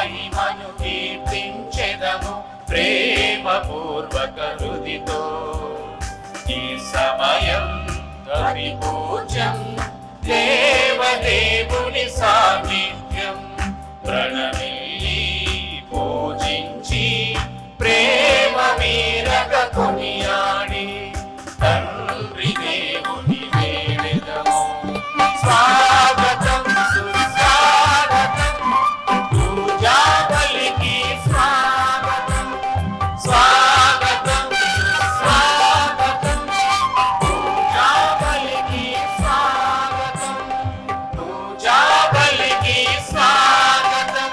మహిమను కీర్తించెదము ప్రేమపూర్వక హృదితో. ఈ సమయం అతి పూజ్యం దేవదేవుని సాన్నిధ్యం. ప్రణమిల్లి పూజించి ప్రేమ మీరగ కొనియాడి తండ్రి దేవుని వేడెదము. స్వాగతం సుస్వాగతం పూజా బలికి స్వాగతం. స్వాగతం సుస్వాగతం పూజా బలికి స్వాగతం. పూజా బలికి స్వాగతం.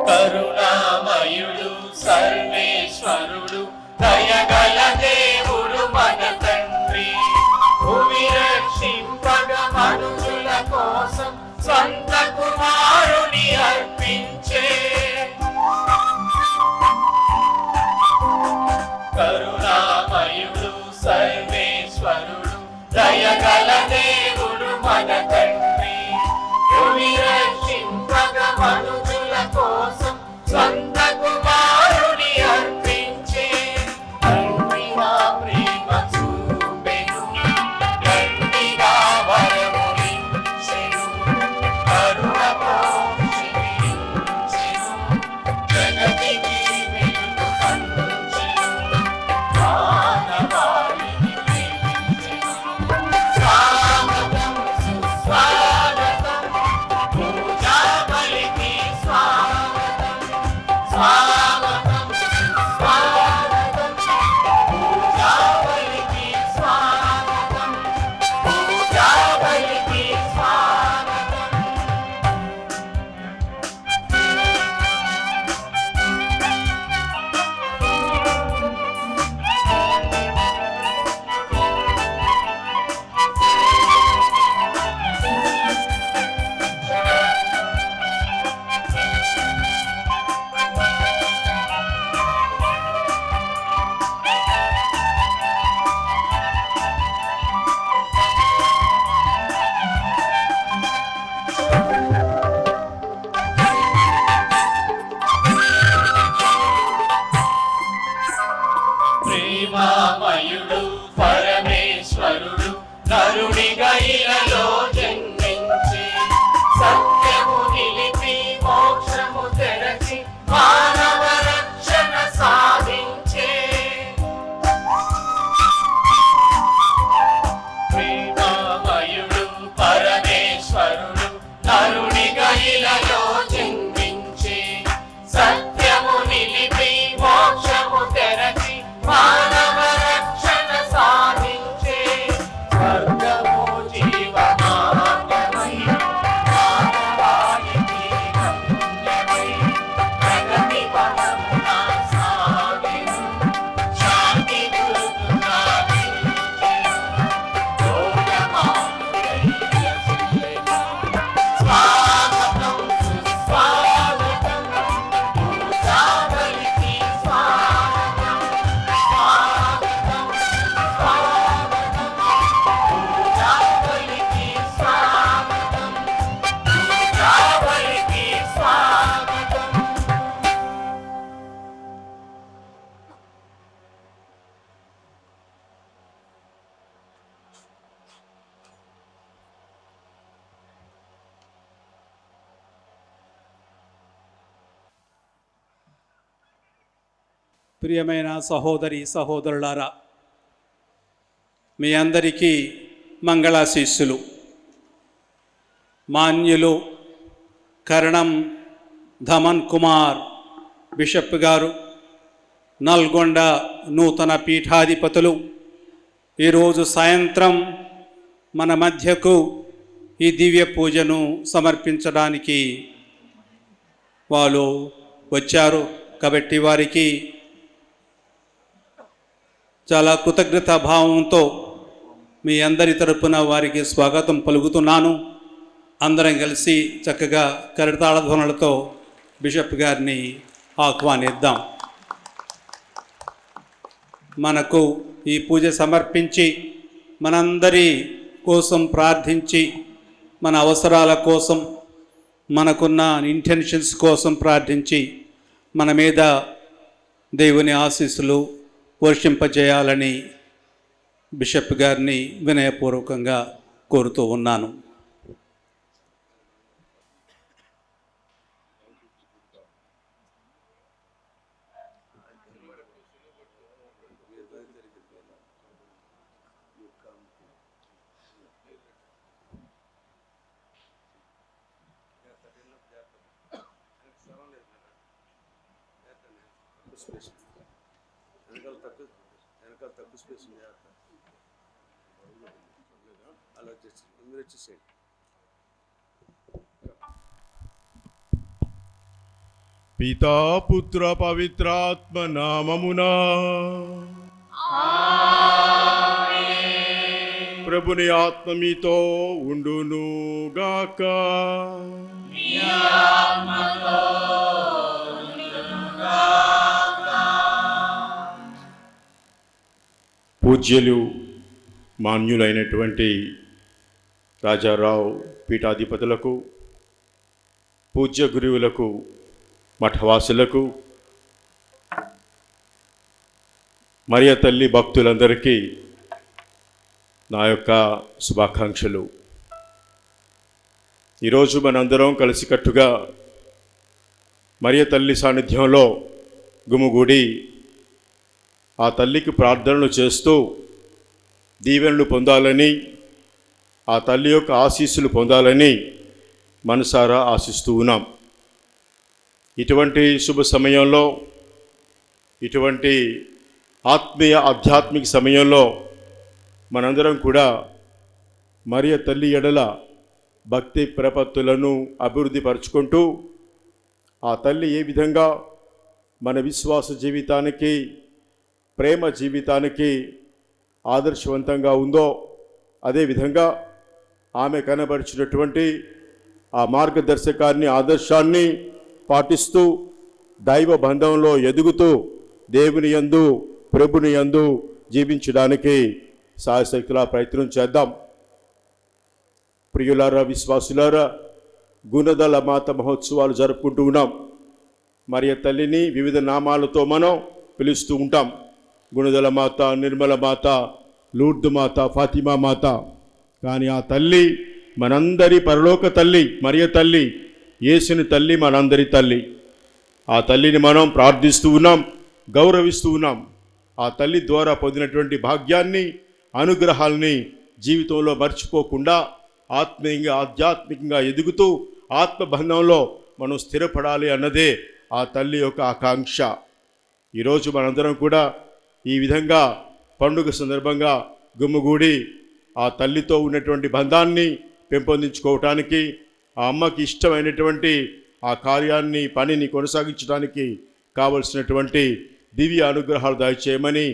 కరుణామయుడు సర్వేశ్వరుడు దయగల దేవుడు మన తండ్రి. భూమి రక్షింపగ మనుషుల కోసం స్వంత కుమారుని అర్పించే. కరుణామయుడు సర్వేశ్వరుడు దయగల దేవుడు మన తండ్రి. భూమి రక్షింపగ మనుషుల కోసం స్వంత కుమారుని అర్పించే. తండ్రి నా ప్రేమ చూపెను, తండ్రిగా వరములిచ్చెను, కరుణ పోషించెను, జగతికి వెలుగు పంచెను, మానవాళిని ప్రేమించెను. స్వాగతం సుస్వాగతం పూజా బలికి స్వాగతం. స్వాగతం సుస్వాగతం పూజా బలికి స్వాగతం. పూజా బలికి స్వాగతం. ప్రేమామయుడు పరమేశ్వరుడు నరునిగా ఇలలో జన్మించి సత్యము నిలిపి మోక్షము తెరచి మానవ రక్షణ సాధించే. ప్రేమామయుడు పరమేశ్వరుడు నరునిగా ఇలలో జన్మించి సత్యము నిలిపి మోక్షము తెరచి మానవ రక్షణ సాధించే. స్వర్గము జీవమార్గమై మానవాళికి గమ్యమై ప్రగతి పథమున సాగెను. శాంతి గుర్తుగా నిలిచెను, లోకమానుడై విలసిల్లెను. స్వాగతం సుస్వాగతం పూజా బలికి స్వాగతం. స్వాగతం సుస్వాగతం పూజా బలికి స్వాగతం. పూజా బలికి స్వాగతం. ప్రియమైన సహోదరి సహోదరులారా, మీ అందరికీ మంగళాశీస్సులు. మాన్యులు కరణం ధమన్ కుమార్ బిషప్ గారు, నల్గొండ నూతన పీఠాధిపతులు ఈరోజు సాయంత్రం మన మధ్యకు ఈ దివ్య పూజను సమర్పించడానికి వాళ్ళు వచ్చారు. కాబట్టి వారికి చాలా కృతజ్ఞతా భావంతో మీ అందరి తరపున వారికి స్వాగతం పలుకుతున్నాను. అందరం కలిసి చక్కగా కరతాళ ధ్వనులతో బిషప్ గారిని ఆహ్వానిద్దాం. మనకు ఈ పూజ సమర్పించి మనందరి కోసం ప్రార్థించి మన అవసరాల కోసం మనకున్న ఇంటెన్షన్స్ కోసం ప్రార్థించి మన మీద దేవుని ఆశీస్సులు వర్షింపజేయాలని బిషప్ గారిని వినయపూర్వకంగా కోరుతూ ఉన్నాను. పితా పుత్ర పవిత్రాత్మ నామమునా ప్రభుని ఆత్మ మీతో ఉండును గాక. పూజ్యులు మాన్యులైనటువంటి రాజారావు పీఠాధిపతులకు, పూజ్య గురువులకు, మఠవాసులకు, మరియ తల్లి భక్తులందరికీ నా యొక్క శుభాకాంక్షలు. ఈరోజు మనందరం కలిసికట్టుగా మరియ తల్లి సాన్నిధ్యంలో గుమిగూడి ఆ తల్లికి ప్రార్థనలు చేస్తూ దీవెనలు పొందాలని, ఆ తల్లి యొక్క ఆశీస్సులు పొందాలని మనసారా ఆశిస్తూ ఉన్నాం. ఇటువంటి శుభ సమయంలో, ఇటువంటి ఆత్మీయ ఆధ్యాత్మిక సమయంలో మనందరం కూడా మరియ తల్లి ఎడల భక్తి ప్రపత్తులను అభివృద్ధి పరుచుకుంటూ ఆ తల్లి ఏ విధంగా మన విశ్వాస జీవితానికి, ప్రేమ జీవితానికి ఆదర్శవంతంగా ఉందో అదేవిధంగా ఆమె కనబరిచినటువంటి ఆ మార్గదర్శకాన్ని, ఆదర్శాన్ని పాటిస్తూ దైవ బంధంలో ఎదుగుతూ దేవుని యందు, ప్రభుని యందు జీవించడానికి సాయశక్తులా ప్రయత్నం చేద్దాం. ప్రియులారా, విశ్వాసులారా, గుణదల మాత మహోత్సవాలు జరుపుకుంటూ ఉన్నాం. మరియ తల్లిని వివిధ నామాలతో మనం పిలుస్తూ ఉంటాం. గుణదల మాత, నిర్మల మాత, లూర్దు మాత, ఫాతిమా మాత. కానీ ఆ తల్లి మనందరి పరలోక తల్లి, మరియ తల్లి, యేసుని తల్లి, మనందరి తల్లి. ఆ తల్లిని మనం ప్రార్థిస్తూ ఉన్నాం, గౌరవిస్తూ ఉన్నాం. ఆ తల్లి ద్వారా పొందినటువంటి భాగ్యాన్ని, అనుగ్రహాల్ని జీవితంలో మర్చిపోకుండా ఆత్మీయంగా, ఆధ్యాత్మికంగా ఎదుగుతూ ఆత్మబంధంలో మనం స్థిరపడాలి అన్నదే ఆ తల్లి యొక్క ఆకాంక్ష. ఈరోజు మనందరం కూడా ఈ విధంగా పండుగ సందర్భంగా గుమ్ముగూడి ఆ తల్లితో ఉన్నటువంటి బంధాన్ని పెంపొందించుకోవటానికి, ఆ అమ్మకి ఇష్టమైనటువంటి ఆ కార్యాన్ని, పనిని కొనసాగించడానికి కావలసినటువంటి దివ్య అనుగ్రహాలు దయచేయమని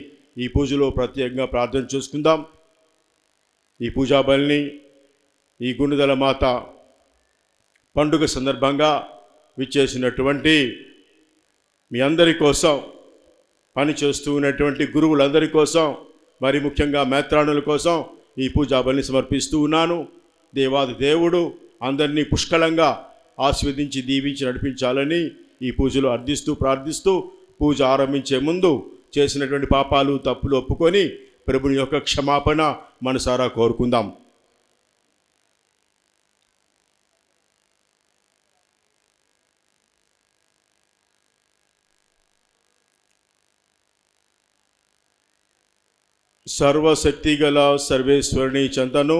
ఈ పూజలో ప్రత్యేకంగా ప్రార్థన చేసుకుందాం. ఈ పూజా బలిని ఈ గుణదల మాత పండుగ సందర్భంగా విచ్చేసినటువంటి మీ అందరి కోసం, పని చేస్తూ ఉన్నటువంటి గురువులందరి కోసం, మరి ముఖ్యంగా మేత్రాణుల కోసం ఈ పూజా బలిని సమర్పిస్తూ ఉన్నాను. దేవాది దేవుడు అందరినీ పుష్కలంగా ఆశీర్వదించి దీవించి నడిపించాలని ఈ పూజలో అర్థిస్తూ ప్రార్థిస్తూ పూజ ఆరంభించే ముందు చేసినటువంటి పాపాలు, తప్పులు ఒప్పుకొని ప్రభుని యొక్క క్షమాపణ మనసారా కోరుకుందాం. సర్వశక్తి గల సర్వేశ్వరుని చెంతను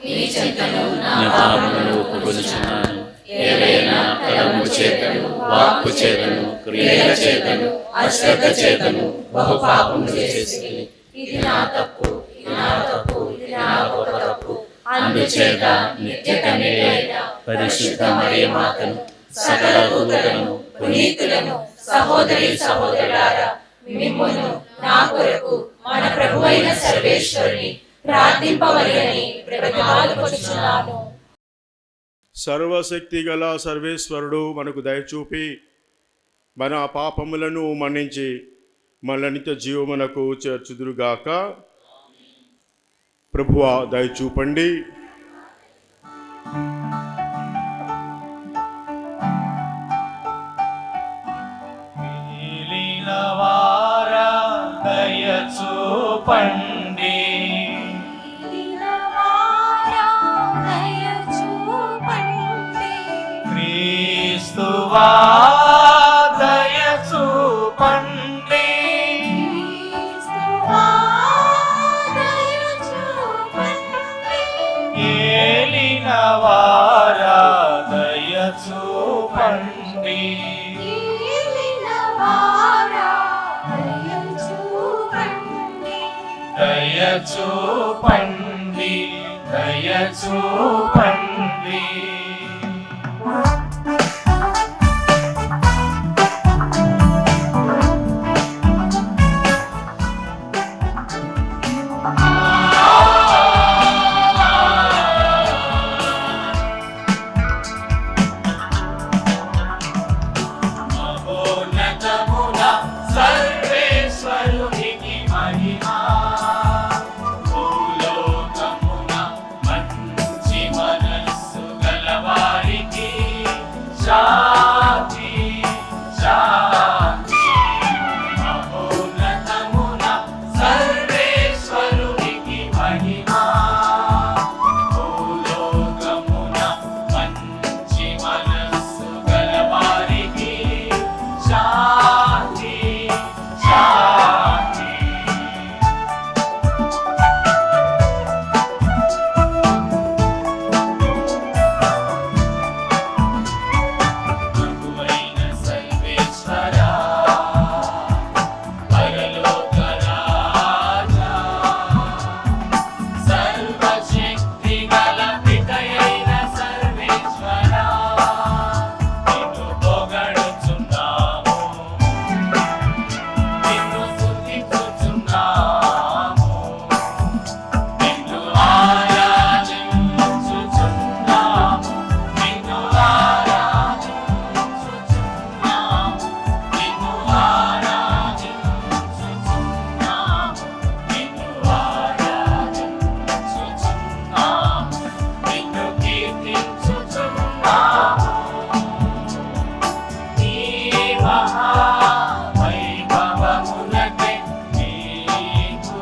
నీ చెంతను నా పాపములను ఒప్పుకొనుచున్నాను. ఏవైనా తలము చేతను వాక్కు చేతను క్రియల చేతను అశ్రద్ధ చేతను బహు పాపము చేసి ఇది నా తప్పు, ఇది నా తప్పు, ఇది నా గొప్ప తప్పు. అందుచేత నిత్య కన్యక అయిన పరిశుద్ధ మరియమాతను సకల దూతలను పునీతులను సహోదరి సహోదరులారా మిమ్మును నా కొరకు మన ప్రభువైన సర్వేశ్వరుని ప్రార్థింపవలెనని బ్రతిమాలుకొనుచున్నాను. సర్వశక్తి గల సర్వేశ్వరుడు మనకు దయచూపి మన పాపములను మన్నించి మన నిత్య జీవమునకు చేర్చుదురుగాక. ప్రభువా దయచూపండి. దయచూపండి. క్రీస్తువా దయచూపండి. ఏలినవారా దయచూపండి. దయచూపండి, దయచూపండి. మహోన్నతమున సర్వేశ్వరునికి మహిమా, భూలోకమున మంచి మనస్సు గలవారికి శాంతి, శాంతి. మహోన్నతమున సర్వేశ్వరునికి మహిమా, భూలోకమున మంచి మనస్సు గలవారికి శాంతి, శాంతి. ప్రభువైన సర్వేశ్వరా, పరలోక రాజా, సర్వశక్తి గల పితయైన సర్వేశ్వరా, నిన్ను పొగడుచున్నాము, నిన్ను స్తుతించుచున్నాము, నిన్ను ఆరాధించుచున్నాము, నిన్ను ఆరాధించుచున్నాము, నిన్ను ఆరాధించుచున్నాము, నిన్ను ఆరాధించుచున్నాము, నిన్ను కీర్తించుచున్నాము. నీ మహావైభవమునకై నీకు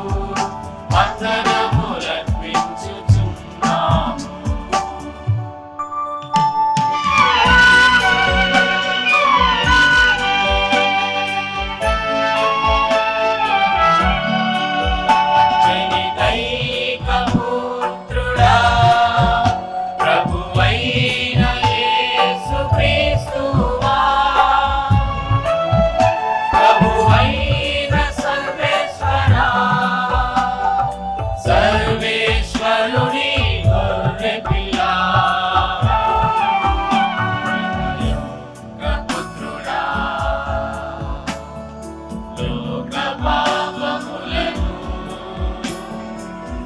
వందనములర్పించుచున్నాము. జనితైక పుత్రుడా, ప్రభువైన యేసుక్రీస్తువా, ప్రభువైన సర్వేశ్వరా, సర్వేశ్వరుని గొర్రెపిల్ల, పుత్రుడా, లోక పాపములను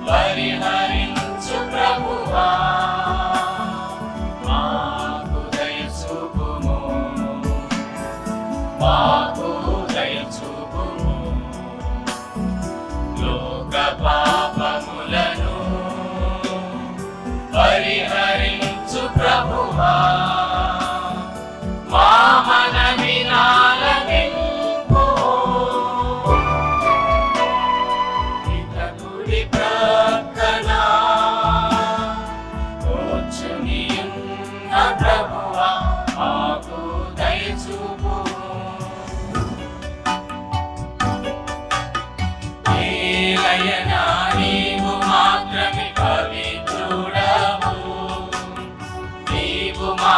పరిహరించు ప్రభువా, మాకు దయచూపుము, మాకు దయచూపుము. లోక పాపములను పరిహరించు ప్రభువా, మా మనవి నాలకింపు. ఇతరుడి ప్రక్కన కూర్చునియున్న ప్రభువా, మాకు దయచూపుము. ఏలయనా నీవు మాత్రమే పవిత్రుడవు, నీవు మా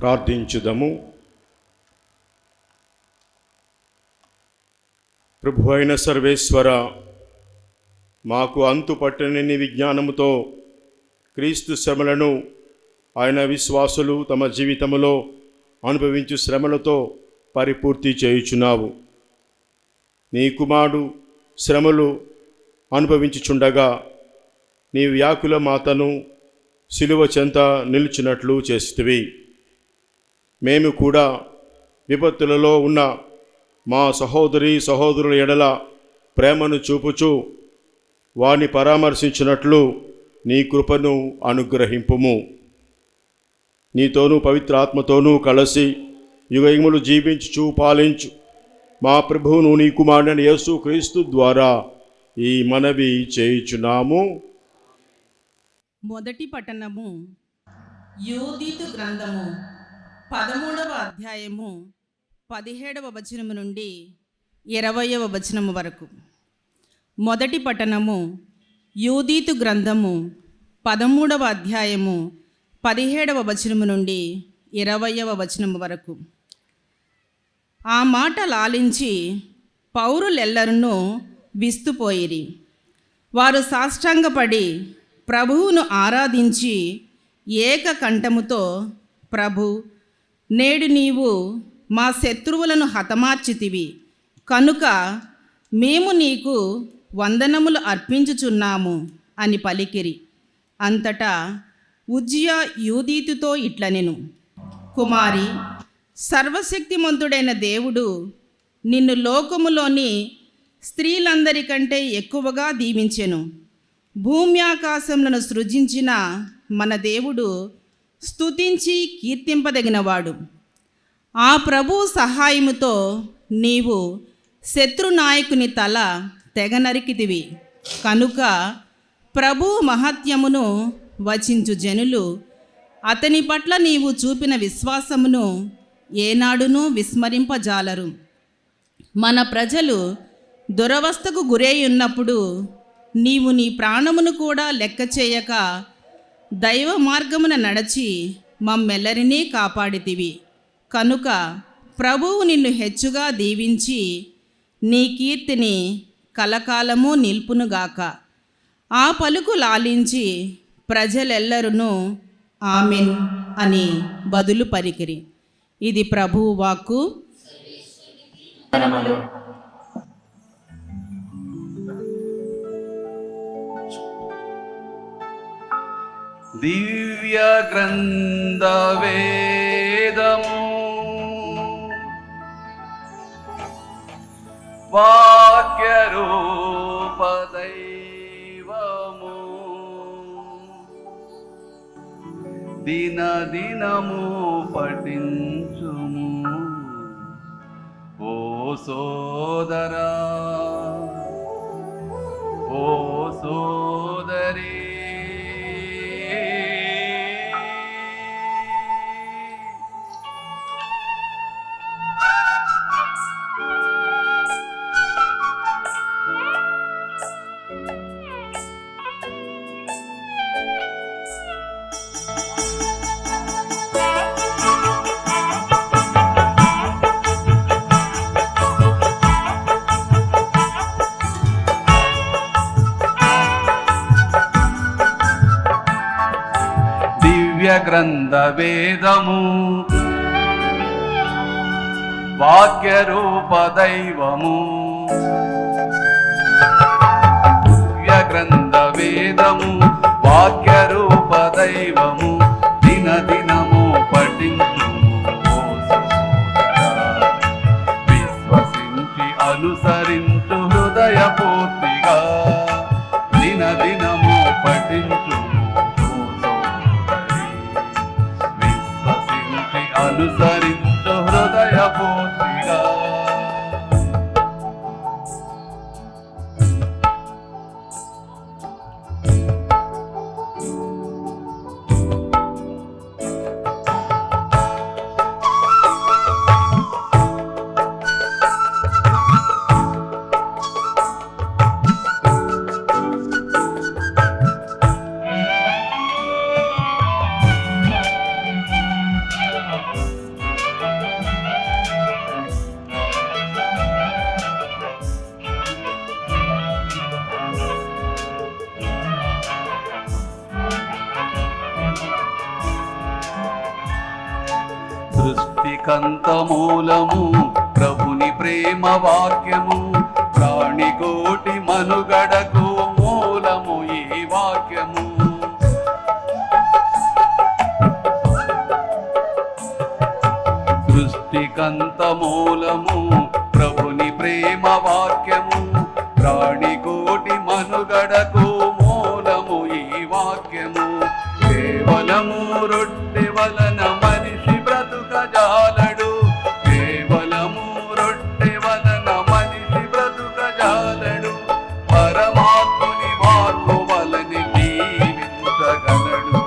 ప్రార్థించుదము. ప్రభు అయిన సర్వేశ్వర, మాకు అంతు పట్టని విజ్ఞానముతో క్రీస్తు శ్రమలను ఆయన విశ్వాసులు తమ జీవితంలో అనుభవించు శ్రమలతో పరిపూర్తి చేయుచున్నావు. నీ కుమారుడు శ్రమలు అనుభవించుచుండగా నీ వ్యాకుల మాతను సిలువ చెంత నిలిచినట్లు చేసితివి. మేము కూడా విపత్తులలో ఉన్న మా సహోదరుల ఎడల ప్రేమను చూపుచు వారిని పరామర్శించినట్లు నీ కృపను అనుగ్రహింపుము. నీతోనూ పవిత్ర ఆత్మతోనూ కలిసి యుగయుగములు జీవించుచు పాలించు మా ప్రభువును నీ కుమారుడైన యేసు క్రీస్తు ద్వారా ఈ మనవి చేయుచున్నాము. మొదటి పట్టణము యూదీతు గ్రంథము 13వ అధ్యాయము 17వ వచనము నుండి 20వ వచనము వరకు. మొదటి పట్టణము యూదీతు గ్రంథము 13వ అధ్యాయము 17వ వచనము నుండి 20వ వచనము వరకు. ఆ మాట లాలించి పౌరులెల్లరునూ విస్తుపోయిరి. వారు సాష్టాంగపడి ప్రభువును ఆరాధించి ఏకకంఠముతో, ప్రభు, నేడు నీవు మా శత్రువులను హతమార్చితివి కనుక మేము నీకు వందనములు అర్పించుచున్నాము అని పలికిరి. అంతటా ఉజ్జియా యూదీతుతో ఇట్లనెను, కుమారి, సర్వశక్తిమంతుడైన దేవుడు నిన్ను లోకములోని స్త్రీలందరికంటే ఎక్కువగా దీవించెను. భూమి ఆకాశములను సృజించిన మన దేవుడు స్తుతించి కీర్తింపదగినవాడు. ఆ ప్రభు సహాయముతో నీవు శత్రునాయకుని తల తెగ నరికితివి కనుక ప్రభు మహత్యమును వచించు జనులు అతని పట్ల నీవు చూపిన విశ్వాసమును ఏనాడునూ విస్మరింపజాలరు. మన ప్రజలు దురవస్థకు గురైయున్నప్పుడు నీవు నీ ప్రాణమును కూడా లెక్క చేయక దైవ మార్గమున నడచి మమ్మెల్లరినీ కాపాడితివి కనుక ప్రభువు నిన్ను హెచ్చుగా దీవించి నీ కీర్తిని కలకాలము నిల్పునుగాక. ఆ పలుకు లాలించి ప్రజలెల్లరునూ ఆమెన్ అని బదులు పలికిరి. ఇది ప్రభువు వాక్కు. దివ్య గ్రంథ వేదము వాక్య రూప దైవము దిన దినము పఠించుము ఓ సోదరా, ఓ సోదరి. గ్రంథ వేదము వాక్య రూప దైవము. దివ్య గ్రంథ వేదము వాక్య రూప దైవము దిన దినము పఠించుము ఓ సోదరా. విశ్వసించి అనుసరించు హృదయ పూర్తిగా దిన దినము పఠించుము అనుసరించు హృదయ పూర్తిగా. కంతమూలము ప్రభుని ప్రేమ వాక్యము ప్రాణికోటి మనుగడకు మూలము ఈ వాక్యము. సృష్టికంతమూలము ప్రభుని ప్రేమ వాక్యము ప్రాణికోటి మనుగడకు మూలము ఈ వాక్యము. కేవలము రొట్టె వలన మనిషి బ్రతుకజాలడు, కేవలము రొట్టె వలన మనిషి బ్రతుకజాలడు, పరమాత్ముని వాక్కు వలని జీవించగలడు,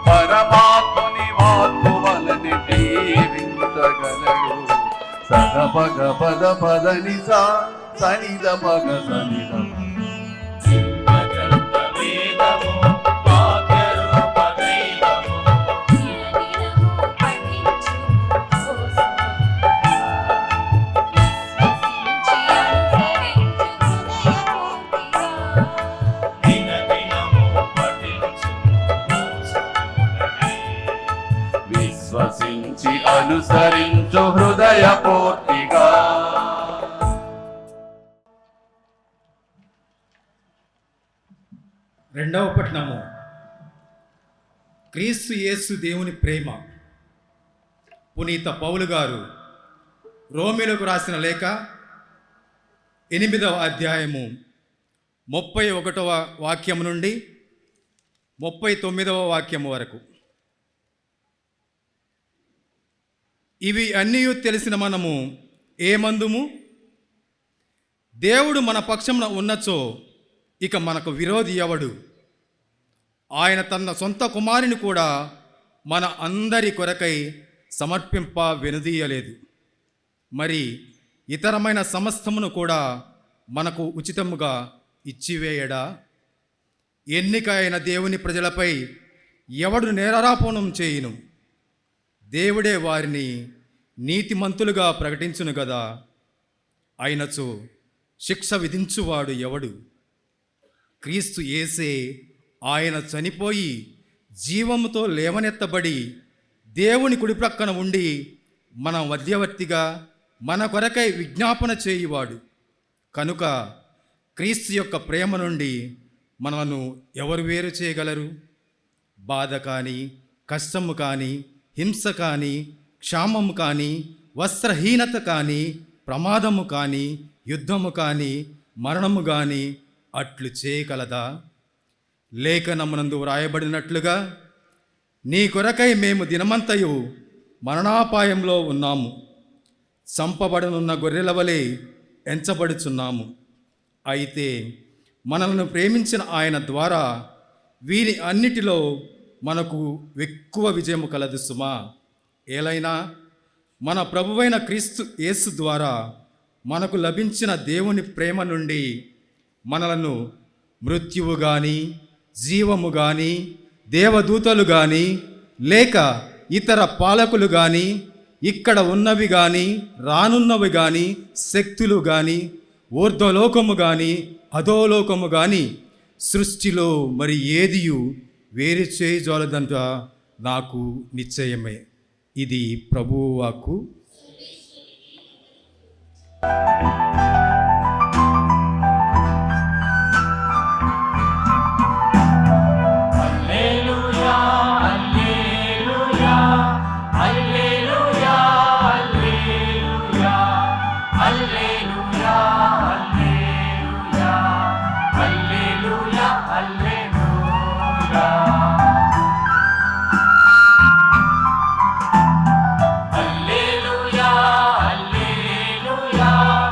పరమాత్ముని వాక్కు వలని జీవించగలడు. సగపగ పద పదని సా సనిద పగ సనిద భగవంత వేదము వాక్యరూప దైవము దినదినము పఠించు విశ్వసించి అనుసరించు హృదయపూర్తిగా. రెండవ పట్టణము క్రీస్తు యేసు దేవుని ప్రేమ. పునీత పౌలు గారు రోమీలకు రాసిన లేఖ 8వ అధ్యాయము 31వ వాక్యం నుండి 39వ వాక్యము వరకు. ఇవి అన్నీ తెలిసిన మనము ఏమందుము? దేవుడు మన పక్షమున ఉన్నచో ఇక మనకు విరోధి ఎవడు? ఆయన తన సొంత కుమారుని కూడా మన అందరి కొరకై సమర్పింప వెనుదీయలేదు. మరి ఇతరమైన సమస్తమును కూడా మనకు ఉచితముగా ఇచ్చివేయడా? ఎన్నిక అయిన దేవుని ప్రజలపై ఎవడు నేరారోపణం చేయును? దేవుడే వారిని నీతిమంతులుగా ప్రకటించును గదా. అయినచో శిక్ష విధించువాడు ఎవడు? క్రీస్తు యేసే ఆయన చనిపోయి జీవముతో లేవనెత్తబడి దేవుని కుడి ప్రక్కన ఉండి మన మధ్యవర్తిగా మన కొరకై విజ్ఞాపన చేయువాడు. కనుక క్రీస్తు యొక్క ప్రేమ నుండి మనను ఎవరు వేరు చేయగలరు? బాధ కానీ, కష్టము కానీ, హింస కానీ, క్షామము కానీ, వస్త్రహీనత కానీ, ప్రమాదము కానీ, యుద్ధము కానీ, మరణము కానీ అట్లు చేయగలదా? లేఖనమునందు వ్రాయబడినట్లుగా నీ కొరకై మేము దినమంతయు మరణాపాయంలో ఉన్నాము, చంపబడనున్న గొర్రెల వలె ఎంచబడుచున్నాము. అయితే మనలను ప్రేమించిన ఆయన ద్వారా వీరి అన్నిటిలో మనకు ఎక్కువ విజయము కలదు సుమా. ఏలైనా మన ప్రభువైన క్రీస్తు యేసు ద్వారా మనకు లభించిన దేవుని ప్రేమ నుండి మనలను మృత్యువు కానీ, జీవము కానీ, దేవదూతలు కానీ, లేక ఇతర పాలకులు కానీ, ఇక్కడ ఉన్నవి కానీ, రానున్నవి కానీ, శక్తులు కానీ, ఊర్ధ్వలోకము కానీ, అధోలోకము కానీ సృష్టిలో మరి ఏదియు వేరు చేయజాలదంట నాకు నిశ్చయమే. ఇది ప్రభువు వాక్కు. Hallelujah, hallelujah.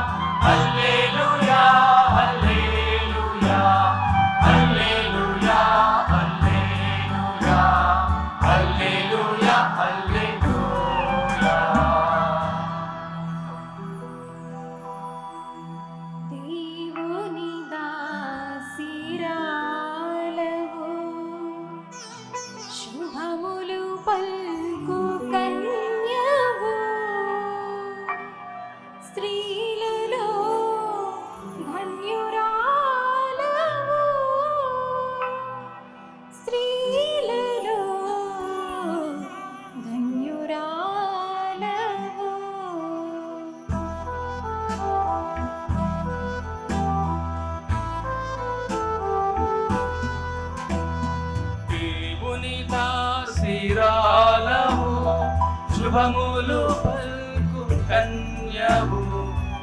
శుభములు పల్కు కన్యవు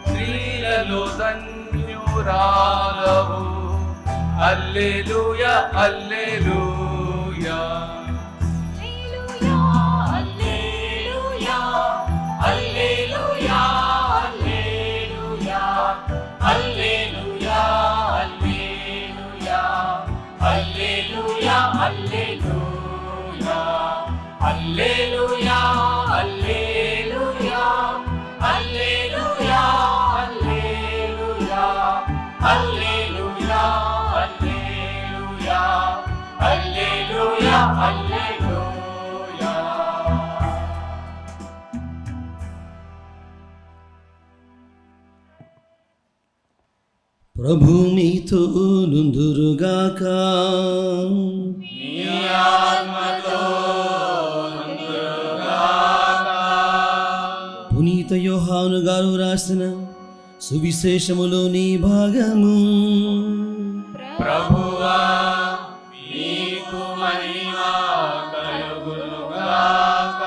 స్త్రీలలో ధన్యురాలవు హల్లెలూయా హల్లెలూయా ప్రభు మీతో నుందురుగాక. పునీత యోహాను గారు రాసిన సువిశేషములోని భాగము. ప్రభువా నీకు మహిమ కలుగునుగాక.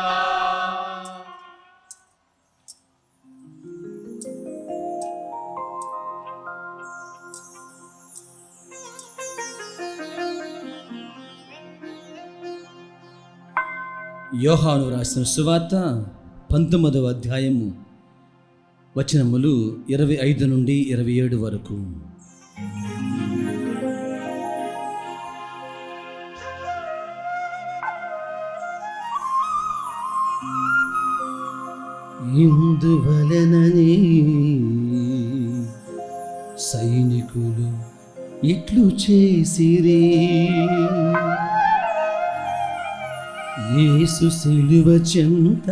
యోహాను రాసిన సువార్త 19వ అధ్యాయము వచనములు 25 నుండి 27 వరకు. ఇందువలననే సైనికులు ఇట్లు చేసిరి, యేసు సిలువ చెంత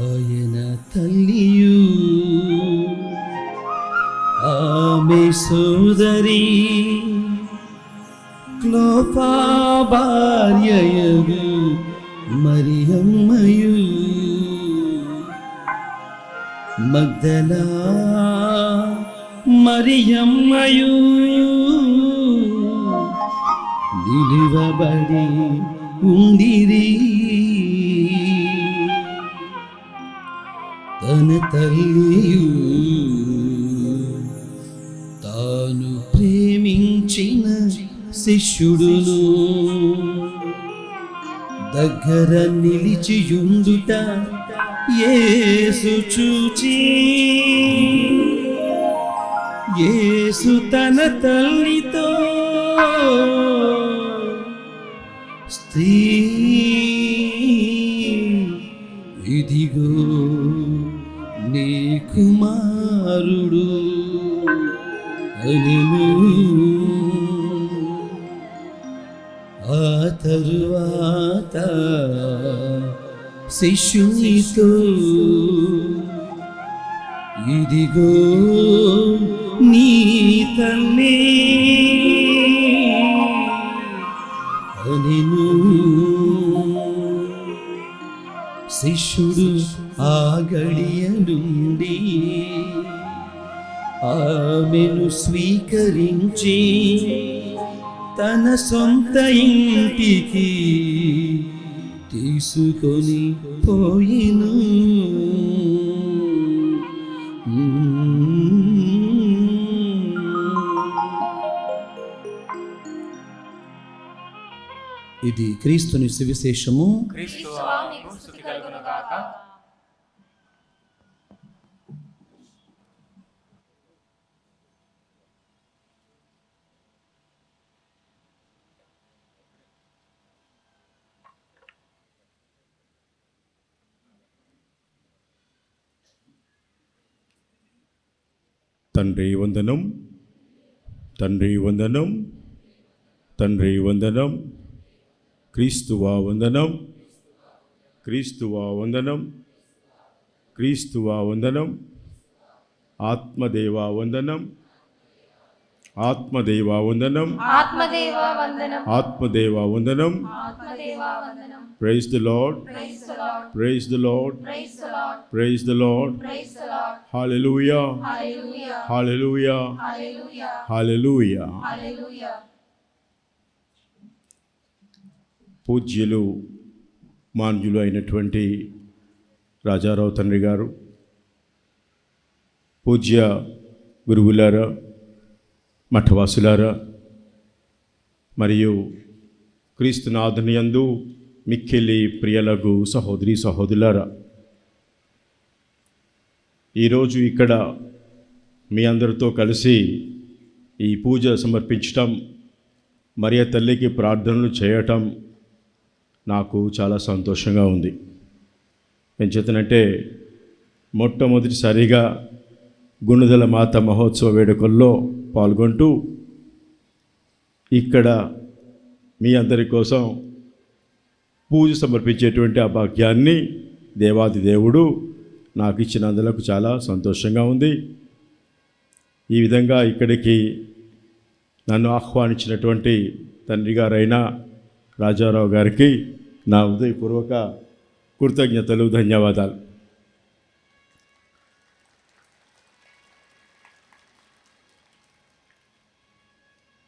ఆయన తల్లియు ఆమె సోదరి క్లోపా భార్యయగు మరియమ్మయు మగ్దలా మరియమ్మయు నిలువబడి ఉండిరి. తన తల్లియు తాను ప్రేమించిన శిష్యుడును దగ్గర నిలిచియుండుట యేసు చూచి, యేసు తన తల్లితో, స్త్రీ ఇదిగో నీ కుమారుడు అనెను. ఆ తరువాత శిష్యునితో, ఇదిగో నీ తల్లి అనెను. శిష్యుడు ఆ గడియ నుండి ఆమెను స్వీకరించి తన సొంత ఇంటికి తీసుకొని పోయిను. ఇది క్రీస్తుని సువిశేషము. క్రీస్తువా నీకు స్తుతి కలుగునుగాక. తండ్రి వందనం, తండ్రి వందనం, తండ్రి వందనం, క్రీస్తువా వందనం, క్రీస్తువా వందనం, క్రీస్తువా వందనం, ఆత్మదేవా వందనం, ఆత్మదేవా వందనం, ఆత్మదేవా వందనం, ఆత్మదేవా వందనం. ఆత్మదేవా వందనం. Praise the Lord, Praise the Lord, praise the Lord, praise the Lord, praise the Lord. praise the Lord. Hallelujah, Hallelujah, hallelujah, hallelujah, hallelujah. hallelujah. పూజ్యులు మాన్యులు అయినటువంటి రాజారావు తండ్రి గారు, పూజ్య గురువులారా, మఠవాసులారా, మరియు క్రీస్తునాథుని యందు మిక్కిలి ప్రియలగు సహోదరి సహోదరులారా, ఈరోజు ఇక్కడ మీ అందరితో కలిసి ఈ పూజ సమర్పించటం, మరియ తల్లికి ప్రార్థనలు చేయటం నాకు చాలా సంతోషంగా ఉంది. ఎంచేతనంటే మొట్టమొదటిసారిగా గుణదల మాత మహోత్సవ వేడుకల్లో పాల్గొంటూ ఇక్కడ మీ అందరి కోసం పూజ సమర్పించేటువంటి ఆ భాగ్యాన్ని దేవాది దేవుడు నాకు ఇచ్చినందులకు చాలా సంతోషంగా ఉంది. ఈ విధంగా ఇక్కడికి నన్ను ఆహ్వానించినటువంటి తండ్రి గారైన రాజారావు గారికి నా హృదయపూర్వక కృతజ్ఞతలు, ధన్యవాదాలు.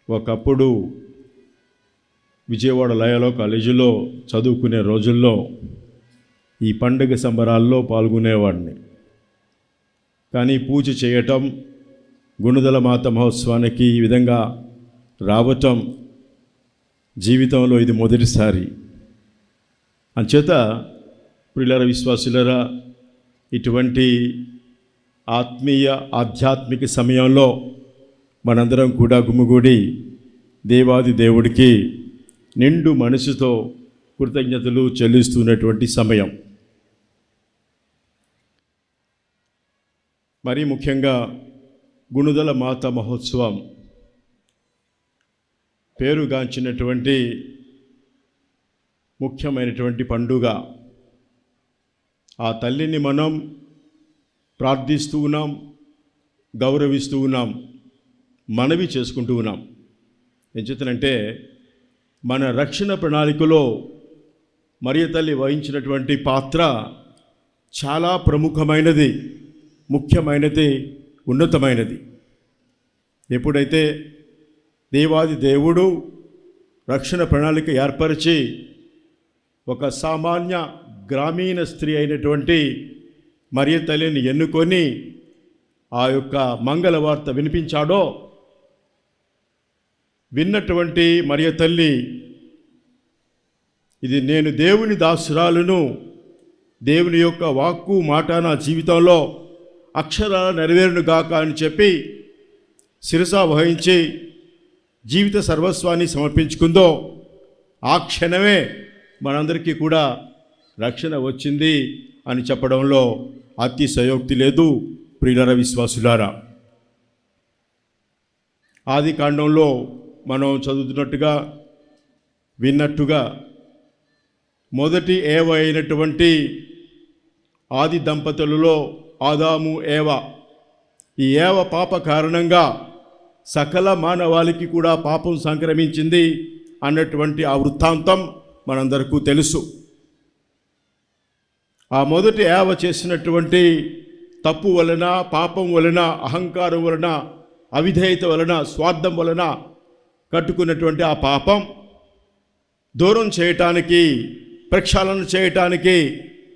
ఒకప్పుడు విజయవాడ లయలో కాలేజీలో చదువుకునే రోజుల్లో ఈ పండుగ సంబరాల్లో పాల్గొనేవాడిని. కానీ పూజ చేయటం, గుణదల మాత మహోత్సవానికి ఈ విధంగా రావటం జీవితంలో ఇది మొదటిసారి. అంచేత ప్రియులారా, విశ్వాసులారా, ఇటువంటి ఆత్మీయ ఆధ్యాత్మిక సమయంలో మనందరం కూడా గుమిగూడి దేవాది దేవుడికి నిండు మనసుతో కృతజ్ఞతలు చెల్లిస్తున్నటువంటి సమయం. మరీ ముఖ్యంగా గుణదల మాత మహోత్సవం పేరుగాంచినటువంటి ముఖ్యమైనటువంటి పండుగ. ఆ తల్లిని మనం ప్రార్థిస్తూ ఉన్నాం, గౌరవిస్తూ ఉన్నాం, మనవి చేసుకుంటూ ఉన్నాం. ఏం చేతనంటే మన రక్షణ ప్రణాళికలో మరియ తల్లి వహించినటువంటి పాత్ర చాలా ప్రముఖమైనది, ముఖ్యమైనది, ఉన్నతమైనది. ఎప్పుడైతే దేవాది దేవుడు రక్షణ ప్రణాళిక ఏర్పరిచి ఒక సామాన్య గ్రామీణ స్త్రీ అయినటువంటి మరియ తల్లిని ఎన్నుకొని ఆ యొక్క మంగళవార్త వినిపించాడో, విన్నటువంటి మరియ తల్లి, ఇది నేను దేవుని దాసురాలను, దేవుని యొక్క వాక్కు మాట నా జీవితంలో అక్షరాల నెరవేరును గాక అని చెప్పి శిరస వహించి జీవిత సర్వస్వాన్ని సమర్పించుకుందో, ఆ క్షణమే మనందరికీ కూడా రక్షణ వచ్చింది అని చెప్పడంలో అతిశయోక్తి లేదు. ప్రియులారా, విశ్వాసులారా, ఆది కాండంలో మనం చదువుతున్నట్టుగా, విన్నట్టుగా మొదటి ఏవ అయినటువంటి ఆది దంపతులలో ఆదాము, ఏవ, ఈ ఏవ పాప కారణంగా సకల మానవాళికి కూడా పాపం సంక్రమించింది అన్నటువంటి ఆ వృత్తాంతం మనందరికీ తెలుసు. ఆ మొదటి ఏవ చేసినటువంటి తప్పు వలన, పాపం వలన, అహంకారం వలన, అవిధేయత వలన, స్వార్థం వలన కట్టుకున్నటువంటి ఆ పాపం దూరం చేయటానికి, ప్రక్షాళన చేయటానికి,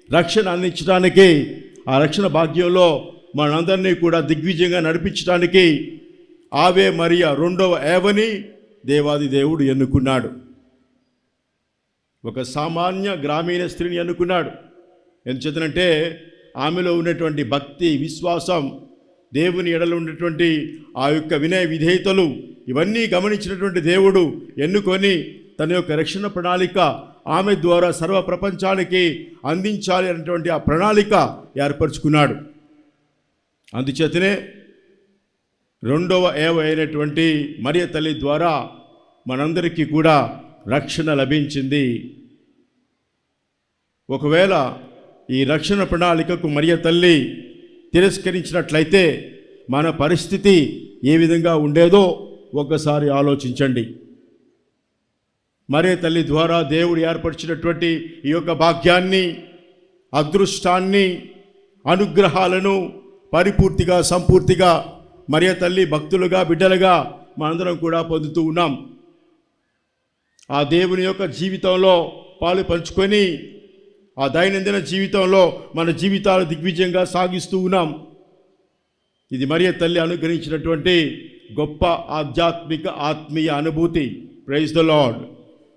రక్షణ అందించడానికి, ఆ రక్షణ భాగ్యంలో మనందరినీ కూడా దిగ్విజయంగా నడిపించడానికి ఆవే మరియా రెండవ ఏవని దేవాది దేవుడు ఎన్నుకున్నాడు. ఒక సామాన్య గ్రామీణ స్త్రీని ఎన్నుకున్నాడు. ఎందుచేతనంటే ఆమెలో ఉన్నటువంటి భక్తి, విశ్వాసం, దేవుని ఎడలో ఉన్నటువంటి ఆ యొక్క వినయ విధేయతలు, ఇవన్నీ గమనించినటువంటి దేవుడు ఎన్నుకొని తన యొక్క రక్షణ ప్రణాళిక ఆమె ద్వారా సర్వ ప్రపంచానికి అందించాలి అనేటువంటి ఆ ప్రణాళిక ఏర్పరచుకున్నాడు. అందుచేతనే రెండవ ఏవ అయినటువంటి మరియ తల్లి ద్వారా మనందరికీ కూడా రక్షణ లభించింది. ఒకవేళ ఈ రక్షణ ప్రణాళికకు మరియ తల్లి తిరస్కరించినట్లయితే మన పరిస్థితి ఏ విధంగా ఉండేదో ఒక్కసారి ఆలోచించండి. మరియ తల్లి ద్వారా దేవుడు ఏర్పరిచినటువంటి ఈ యొక్క భాగ్యాన్ని, అదృష్టాన్ని, అనుగ్రహాలను పరిపూర్తిగా, సంపూర్తిగా మరియ తల్లి భక్తులుగా, బిడ్డలుగా మనందరం కూడా పొందుతూ ఉన్నాం. ఆ దేవుని యొక్క జీవితంలో పాలు పంచుకొని ఆ దైనందిన జీవితంలో మన జీవితాలు దిగ్విజయంగా సాగిస్తూ ఉన్నాం. ఇది మరియ తల్లి అనుగ్రహించినటువంటి గొప్ప ఆధ్యాత్మిక ఆత్మీయ అనుభూతి. Praise the lord,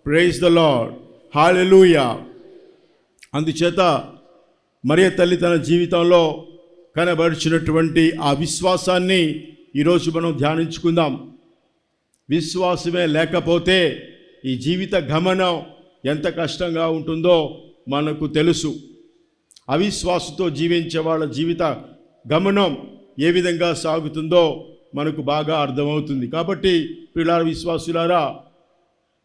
praise the lord, hallelujah. అందుచేత మరియ తల్లి తన జీవితంలో కనబరిచినటువంటి ఆ విశ్వాసాన్ని ఈరోజు మనం ధ్యానించుకుందాం. విశ్వాసమే లేకపోతే ఈ జీవిత గమనం ఎంత కష్టంగా ఉంటుందో మనకు తెలుసు. అవిశ్వాసంతో జీవించే వాళ్ళ జీవిత గమనం ఏ విధంగా సాగుతుందో మనకు బాగా అర్థమవుతుంది. కాబట్టి ప్రియులారా, విశ్వాసులారా,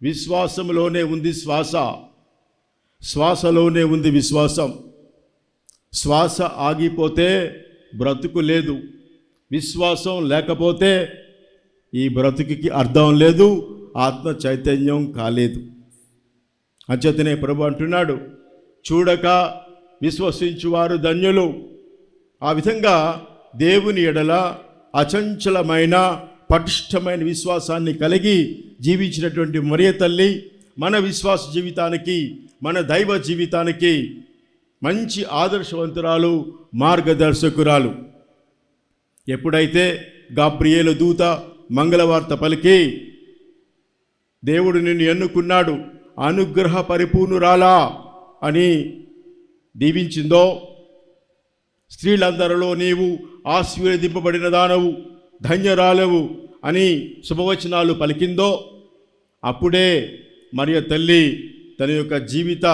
విశ్వాసంలోనే ఉంది శ్వాస, శ్వాసలోనే ఉంది విశ్వాసం. శ్వాస ఆగిపోతే బ్రతుకు లేదు. విశ్వాసం లేకపోతే ఈ బ్రతుకుకి అర్థం లేదు, ఆత్మ చైతన్యం కాలేదు. అంచేతనే ప్రభు అంటున్నాడు, చూడక విశ్వసించువారు ధన్యులు. ఆ విధంగా దేవుని ఎడల అచంచలమైన పటిష్టమైన విశ్వాసాన్ని కలిగి జీవించినటువంటి మరియ తల్లి మన విశ్వాస జీవితానికి, మన దైవ జీవితానికి మంచి ఆదర్శవంతురాలు, మార్గదర్శకురాలు. ఎప్పుడైతే గాబ్రియేలు దూత మంగళవార్త పలికి దేవుడు నిన్ను ఎన్నుకున్నాడు, అనుగ్రహ పరిపూర్ణురాలా అని దీవించిందో, స్త్రీలందరిలో నీవు ఆశీర్వదింపబడిన దానవు, ధన్యరాలవు అని శుభవచనాలు పలికిందో, అప్పుడే మరియ తల్లి తన యొక్క జీవిత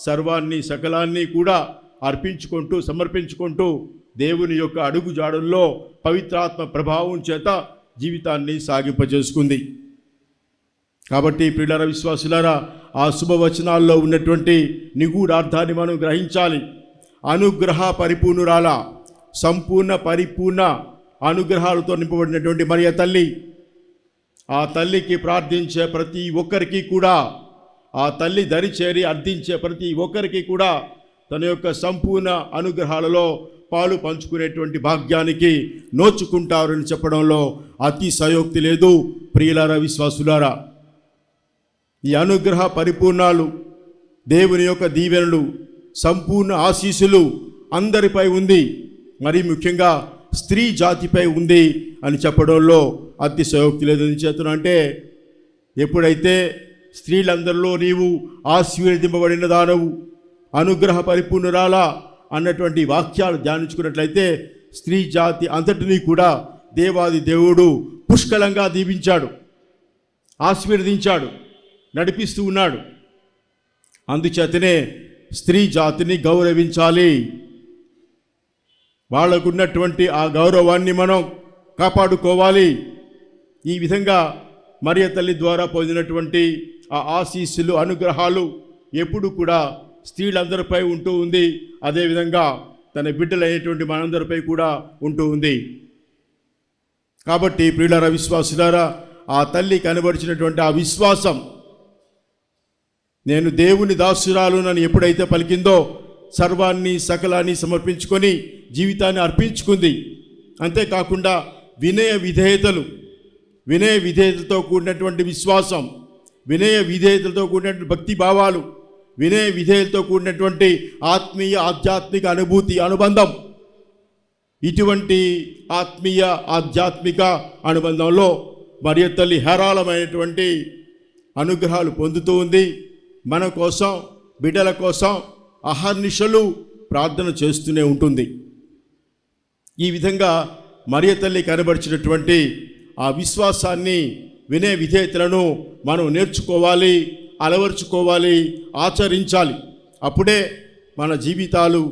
సర్వాన్ని సకలాన్ని కూడా అర్పించుకుంటూ సమర్పించుకుంటూ దేవుని యొక్క అడుగు జాడల్లో పవిత్రాత్మ ప్రభావం చేత జీవితాన్ని సాగింపజేసుకుంది. కాబట్టి ప్రియులారా, విశ్వాసులారా, ఆ శుభవచనాల్లో ఉన్నటువంటి నిగూఢార్థాన్ని మనం గ్రహించాలి. అనుగ్రహ పరిపూర్ణురాల, సంపూర్ణ పరిపూర్ణ అనుగ్రహాలతో నింపబడినటువంటి మరియ తల్లి, ఆ తల్లికి ప్రార్థించే ప్రతి ఒక్కరికి కూడా, ఆ తల్లి దరిచేరి అర్థించే ప్రతి ఒక్కరికి కూడా తన యొక్క సంపూర్ణ అనుగ్రహాలలో పాలు పంచుకునేటువంటి భాగ్యానికి నోచుకుంటారని చెప్పడంలో అతిశయోక్తి లేదు. ప్రియులారా, విశ్వాసులారా, ఈ అనుగ్రహ పరిపూర్ణాలు, దేవుని యొక్క దీవెనలు, సంపూర్ణ ఆశీస్సులు అందరిపై ఉంది. మరి ముఖ్యంగా స్త్రీ జాతిపై ఉంది అని చెప్పడంలో అతిశయోక్తి లేదని చేతునంటే, ఎప్పుడైతే స్త్రీలందరిలో నీవు ఆశీర్వదింపబడిన దానవు, అనుగ్రహ పరిపూర్ణురాలా అన్నటువంటి వాక్యాలు ధ్యానించుకున్నట్లయితే స్త్రీ జాతి అంతటినీ కూడా దేవాది దేవుడు పుష్కలంగా దీవించాడు, ఆశీర్వదించాడు, నడిపిస్తూ ఉన్నాడు. అందుచేతనే స్త్రీ జాతిని గౌరవించాలి. వాళ్ళకున్నటువంటి ఆ గౌరవాన్ని మనం కాపాడుకోవాలి. ఈ విధంగా మరియ తల్లి ద్వారా పొందినటువంటి ఆ ఆశీస్సులు, అనుగ్రహాలు ఎప్పుడు కూడా స్త్రీలందరిపై ఉంటూ ఉంది. అదేవిధంగా తన బిడ్డలైనటువంటి మనందరిపై కూడా ఉంటూ ఉంది. కాబట్టి ప్రియులారా, విశ్వాసులారా, ఆ తల్లి కనబరిచినటువంటి ఆ విశ్వాసం, నేను దేవుని దాసురాలునని ఎప్పుడైతే పలికిందో, సర్వాన్ని సకలాన్ని సమర్పించుకొని జీవితాన్ని అర్పించుకుంది. అంతేకాకుండా వినయ విధేయతలతో కూడినటువంటి విశ్వాసం, వినయ విధేయతలతో కూడినటువంటి భక్తి భావాలు, వినయ విధేయతలతో కూడినటువంటి ఆత్మీయ ఆధ్యాత్మిక అనుభూతి, అనుబంధం, ఇటువంటి ఆత్మీయ ఆధ్యాత్మిక అనుబంధంలో మరియ తల్లి హేరాళమైనటువంటి అనుగ్రహాలు పొందుతూ ఉంది. మన కోసం, బిడ్డల కోసం అహర్నిశలు ప్రార్థన చేస్తూనే ఉంటుంది. ఈ విధంగా మరియ తల్లి కనబరిచినటువంటి ఆ విశ్వాసాన్ని, వినయ విధేయతలను మనం నేర్చుకోవాలి, అలవర్చుకోవాలి, ఆచరించాలి. అప్పుడే మన జీవితాలు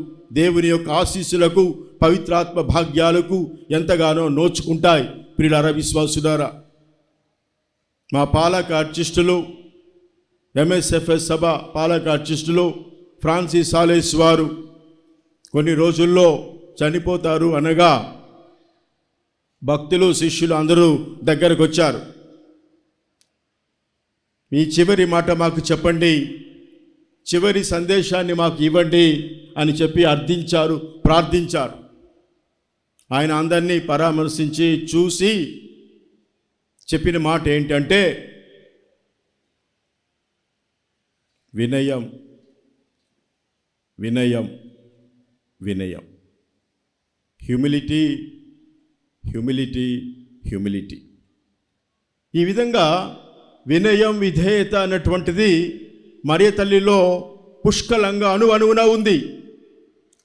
దేవుని యొక్క ఆశీస్సులకు, పవిత్రాత్మ భాగ్యాలకు ఎంతగానో నోచుకుంటాయి. ప్రియులారా, విశ్వాసులారా, మా పాలక ఆర్టిస్టులు, ఎంఎస్ఎఫ్ఎస్ సభ పాలక ఆర్టిస్టులు ఫ్రాన్సిస్ సాలేస్ వారు కొన్ని రోజుల్లో చనిపోతారు అనగా భక్తులు, శిష్యులు అందరూ దగ్గరకు వచ్చారు. మీ చివరి మాట మాకు చెప్పండి, చివరి సందేశాన్ని మాకు ఇవ్వండి అని చెప్పి అర్థించారు, ప్రార్థించారు. ఆయన అందరినీ పరామర్శించి చూసి చెప్పిన మాట ఏంటంటే, వినయం, వినయం, వినయం. Humility, humility, humility. ఈ విధంగా వినయం, విధేయత అన్నటువంటిది మరియ తల్లిలో పుష్కలంగా అణువణువున ఉంది.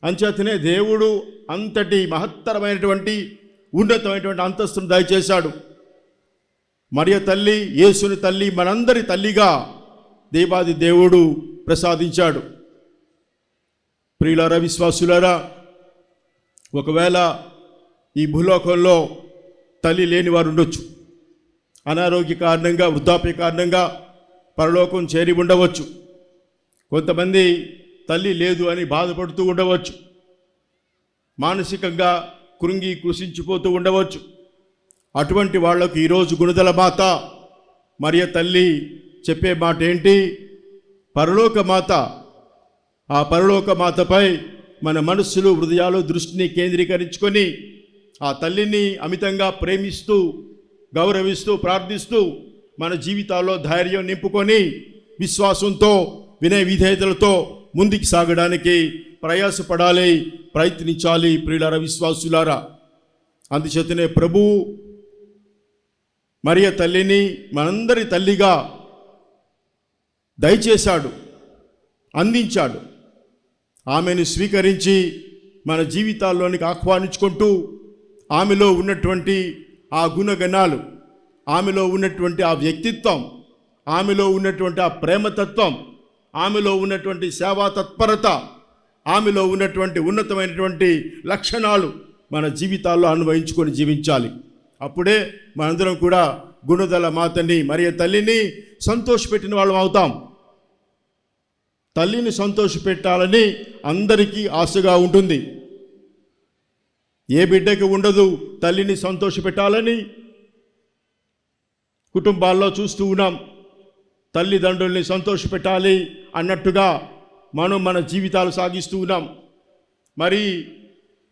అంచేతనే దేవుడు అంతటి మహత్తరమైనటువంటి ఉన్నతమైనటువంటి అంతస్తును దయచేశాడు. మరియ తల్లి, యేసుని తల్లి, మనందరి తల్లిగా దేవాది దేవుడు ప్రసాదించాడు. ప్రియులారా, విశ్వాసులారా, ఒకవేళ ఈ భూలోకంలో తల్లి లేని వారు ఉండొచ్చు. అనారోగ్య కారణంగా, వృద్ధాప్య కారణంగా పరలోకం చేరి ఉండవచ్చు. కొంతమంది తల్లి లేదు అని బాధపడుతూ ఉండవచ్చు. మానసికంగా కృంగి కృషించిపోతూ ఉండవచ్చు. అటువంటి వాళ్లకు ఈరోజు గుణదల మాత మరియ తల్లి చెప్పే మాట ఏంటి? పరలోక మాత. ఆ పరలోక మాతపై మన మనస్సులు, హృదయాలు, దృష్టిని కేంద్రీకరించుకొని ఆ తల్లిని అమితంగా ప్రేమిస్తూ, గౌరవిస్తూ, ప్రార్థిస్తూ మన జీవితాల్లో ధైర్యం నింపుకొని విశ్వాసంతో, వినయ విధేయతలతో ముందుకు సాగడానికి ప్రయాసపడాలి, ప్రయత్నించాలి. ప్రియులారా, విశ్వాసులారా, అందుచేతనే ప్రభువు మరియ తల్లిని మనందరి తల్లిగా దయచేశాడు, అందించాడు. ఆమెను స్వీకరించి మన జీవితాల్లోనికి ఆహ్వానించుకుంటూ ఆమెలో ఉన్నటువంటి ఆ గుణగణాలు, ఆమెలో ఉన్నటువంటి ఆ వ్యక్తిత్వం, ఆమెలో ఉన్నటువంటి ఆ ప్రేమతత్వం, ఆమెలో ఉన్నటువంటి సేవా తత్పరత, ఆమెలో ఉన్నటువంటి ఉన్నతమైనటువంటి లక్షణాలు మన జీవితాల్లో అన్వయించుకొని జీవించాలి. అప్పుడే మనందరం కూడా గుణదల మాతని, మరియ తల్లిని సంతోషపెట్టిన వాళ్ళం అవుతాం. తల్లిని సంతోషపెట్టాలని అందరికీ ఆశగా ఉంటుంది. ఏ బిడ్డకి ఉండదు తల్లిని సంతోషపెట్టాలని? కుటుంబాల్లో చూస్తూ ఉన్నాం. తల్లిదండ్రుల్ని సంతోషపెట్టాలి అన్నట్టుగా మనం మన జీవితాలు సాగిస్తూ ఉన్నాం. మరి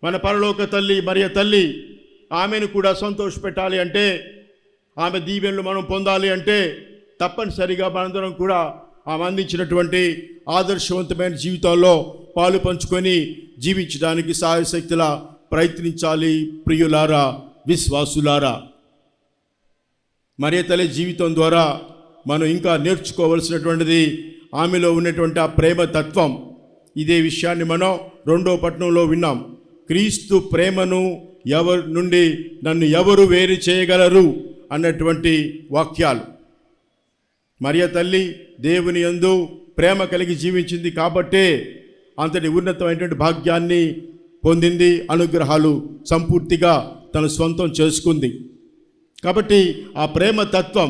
మన పరలోక తల్లి మరియ తల్లి, ఆమెను కూడా సంతోషపెట్టాలి అంటే, ఆమె దీవెనలు మనం పొందాలి అంటే తప్పనిసరిగా మనందరం కూడా ఆమె అందించినటువంటి ఆదర్శవంతమైన జీవితాల్లో పాలు పంచుకొని జీవించడానికి సాయశక్తిలా ప్రయత్నించాలి. ప్రియులారా, విశ్వాసులారా, మరియ తల్లి జీవితం ద్వారా మనం ఇంకా నేర్చుకోవలసినటువంటిది ఆమెలో ఉన్నటువంటి ఆ ప్రేమ తత్వం. ఇదే విషయాన్ని మనం 2వ పట్టణంలో విన్నాం. క్రీస్తు ప్రేమను ఎవరి నుండి నన్ను ఎవరు వేరు చేయగలరు అన్నటువంటి వాక్యాలు. మరియ తల్లి దేవుని యందు ప్రేమ కలిగి జీవించింది కాబట్టే అంతటి ఉన్నతమైనటువంటి భాగ్యాన్ని పొందింది, అనుగ్రహాలు సంపూర్తిగా తన స్వంతం చేసుకుంది. కాబట్టి ఆ ప్రేమ తత్వం,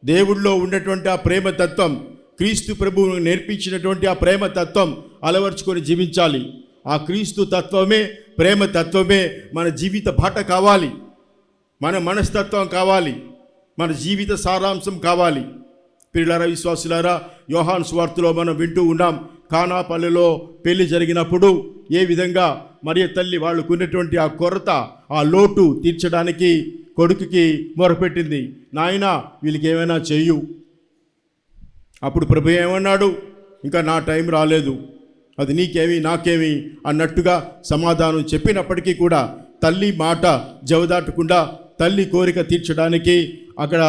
దేవుడిలో ఉన్నటువంటి ఆ ప్రేమ తత్వం, క్రీస్తు ప్రభువును నేర్పించినటువంటి ఆ ప్రేమ తత్వం అలవర్చుకొని జీవించాలి. ఆ క్రీస్తు తత్వమే, ప్రేమ తత్వమే మన జీవిత బాట కావాలి, మన మనస్తత్వం కావాలి, మన జీవిత సారాంశం కావాలి. ప్రియులారా, విశ్వాసులారా, యోహాను సువార్తలో మనం వింటూ ఉన్నాం. కానాపల్లిలో పెళ్లి జరిగినప్పుడు ఏ విధంగా మరియ తల్లి వాళ్ళకు ఉన్నటువంటి ఆ కొరత, ఆ లోటు తీర్చడానికి కొడుకుకి మొరపెట్టింది, నాయనా వీళ్ళకి ఏమైనా చెయ్యు. అప్పుడు ప్రభు ఏమన్నాడు? ఇంకా నా టైం రాలేదు, అది నీకేమి నాకేమి అన్నట్టుగా సమాధానం చెప్పినప్పటికీ కూడా తల్లి మాట జవదాటకుండా తల్లి కోరిక తీర్చడానికి అక్కడ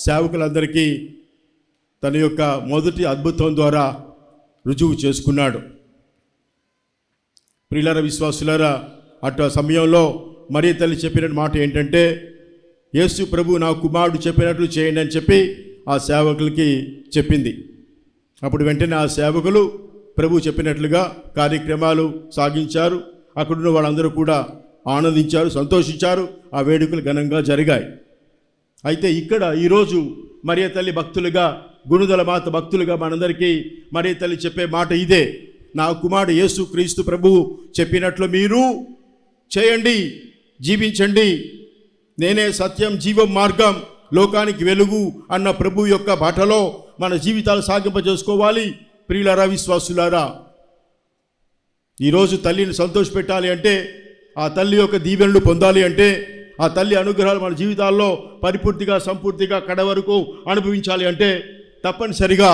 సేవకులందరికీ తన యొక్క మొదటి అద్భుతం ద్వారా రుజువు చేసుకున్నాడు. ప్రియులారా, విశ్వాసులారా, అటు సమయంలో మరియ తల్లి చెప్పిన మాట ఏంటంటే, యేసు ప్రభు నా కుమారుడు చెప్పినట్లు చేయండి అని చెప్పి ఆ సేవకులకి చెప్పింది. అప్పుడు వెంటనే ఆ సేవకులు ప్రభు చెప్పినట్లుగా కార్యక్రమాలు సాగించారు. అక్కడున్న వాళ్ళందరూ కూడా ఆనందించారు, సంతోషించారు. ఆ వేడుకలు ఘనంగా జరిగాయి. అయితే ఇక్కడ ఈరోజు మరియ తల్లి భక్తులుగా, గుణదల మాత భక్తులుగా మనందరికీ మరియ తల్లి చెప్పే మాట ఇదే, నా కుమారుడు యేసు క్రీస్తు ప్రభువు చెప్పినట్లు మీరు చేయండి, జీవించండి. నేనే సత్యం, జీవం, మార్గం, లోకానికి వెలుగు అన్న ప్రభు యొక్క బాటలో మన జీవితాలు సాగింపజేసుకోవాలి. ప్రియులారా, విశ్వాసులారా, ఈరోజు తల్లిని సంతోషపెట్టాలి అంటే, ఆ తల్లి యొక్క దీవెనలు పొందాలి అంటే, ఆ తల్లి అనుగ్రహాలు మన జీవితాల్లో పరిపూర్తిగా, సంపూర్తిగా కడ వరకు అనుభవించాలి అంటే తప్పనిసరిగా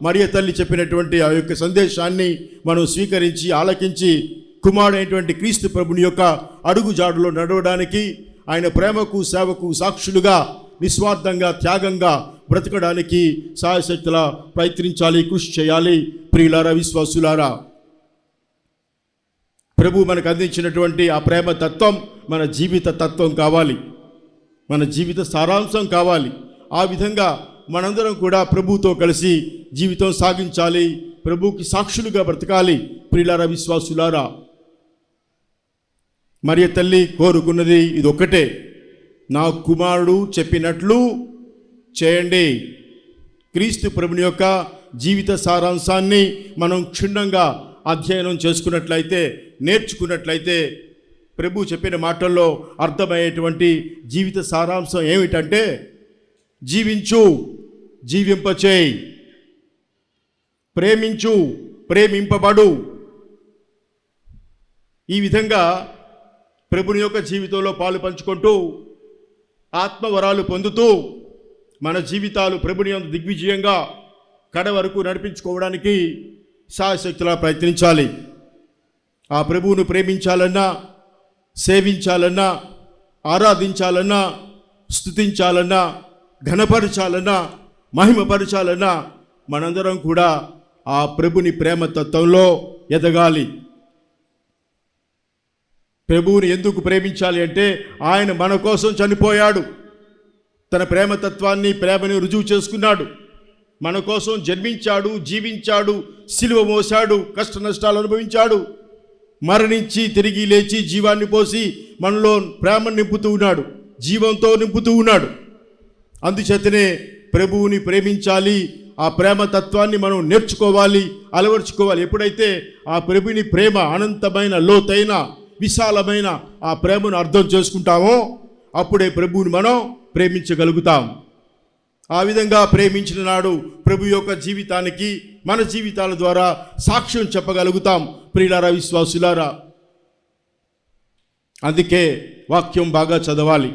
మరియ తల్లి చెప్పినటువంటి ఆ యొక్క సందేశాన్ని మనం స్వీకరించి ఆలకించి కుమారుడైనటువంటి క్రీస్తు ప్రభుని యొక్క అడుగుజాడులో నడవడానికి, ఆయన ప్రేమకు సేవకు సాక్షులుగా నిస్వార్థంగా త్యాగంగా బ్రతకడానికి సాయశక్తులా ప్రయత్నించాలి, కృషి చేయాలి. ప్రియులారా, విశ్వాసులారా, ప్రభు మనకు అందించినటువంటి ఆ ప్రేమ తత్వం మన జీవిత తత్వం కావాలి, మన జీవిత సారాంశం కావాలి. ఆ విధంగా మనందరం కూడా ప్రభుతో కలిసి జీవితం సాగించాలి, ప్రభుకి సాక్షులుగా బ్రతకాలి. ప్రియులారా, విశ్వాసులారా, మరియ తల్లి కోరుకున్నది ఇది ఒక్కటే, నా కుమారుడు చెప్పినట్లు చేయండి. క్రీస్తు ప్రభుని యొక్క జీవిత సారాంశాన్ని మనం క్షుణ్ణంగా అధ్యయనం చేసుకున్నట్లయితే, నేర్చుకున్నట్లయితే, ప్రభు చెప్పిన మాటల్లో అర్థమయ్యేటువంటి జీవిత సారాంశం ఏమిటంటే, జీవించు, జీవింపచేయి, ప్రేమించు, ప్రేమింపబడు. ఈ విధంగా ప్రభుని యొక్క జీవితంలో పాలు పంచుకుంటూ ఆత్మవరాలు పొందుతూ మన జీవితాలు ప్రభుని యందు దిగ్విజయంగా కడ వరకు నడిపించుకోవడానికి శాయశక్తులా ప్రయత్నించాలి. ఆ ప్రభువును ప్రేమించాలన్నా, సేవించాలన్నా, ఆరాధించాలన్నా, స్తుతించాలన్నా, ఘనపరచాలన్నా, మహిమపరచాలన్నా మనందరం కూడా ఆ ప్రభుని ప్రేమ తత్వంలో ఎదగాలి. ప్రభువుని ఎందుకు ప్రేమించాలి అంటే, ఆయన మన కోసం చనిపోయాడు, తన ప్రేమతత్వాన్ని ప్రేమని రుజువు చేసుకున్నాడు, మన కోసం జన్మించాడు, జీవించాడు, సిలువ మోశాడు, కష్ట నష్టాలు అనుభవించాడు, మరణించి తిరిగి లేచి జీవాన్ని పోసి మనలో ప్రేమను నింపుతూ ఉన్నాడు, జీవంతో నింపుతూ ఉన్నాడు. అందుచేతనే ప్రభువుని ప్రేమించాలి, ఆ ప్రేమ తత్వాన్ని మనం నేర్చుకోవాలి, అలవర్చుకోవాలి. ఎప్పుడైతే ఆ ప్రభుని ప్రేమ అనంతమైన, లోతైన, విశాలమైన ఆ ప్రేమను అర్థం చేసుకుంటామో అప్పుడే ప్రభువుని మనం ప్రేమించగలుగుతాం. ఆ విధంగా ప్రేమించిన నాడు ప్రభు యొక్క జీవితానికి మన జీవితాల ద్వారా సాక్ష్యం చెప్పగలుగుతాం. ప్రియులారా, విశ్వాసులారా, అందుకే వాక్యం బాగా చదవాలి.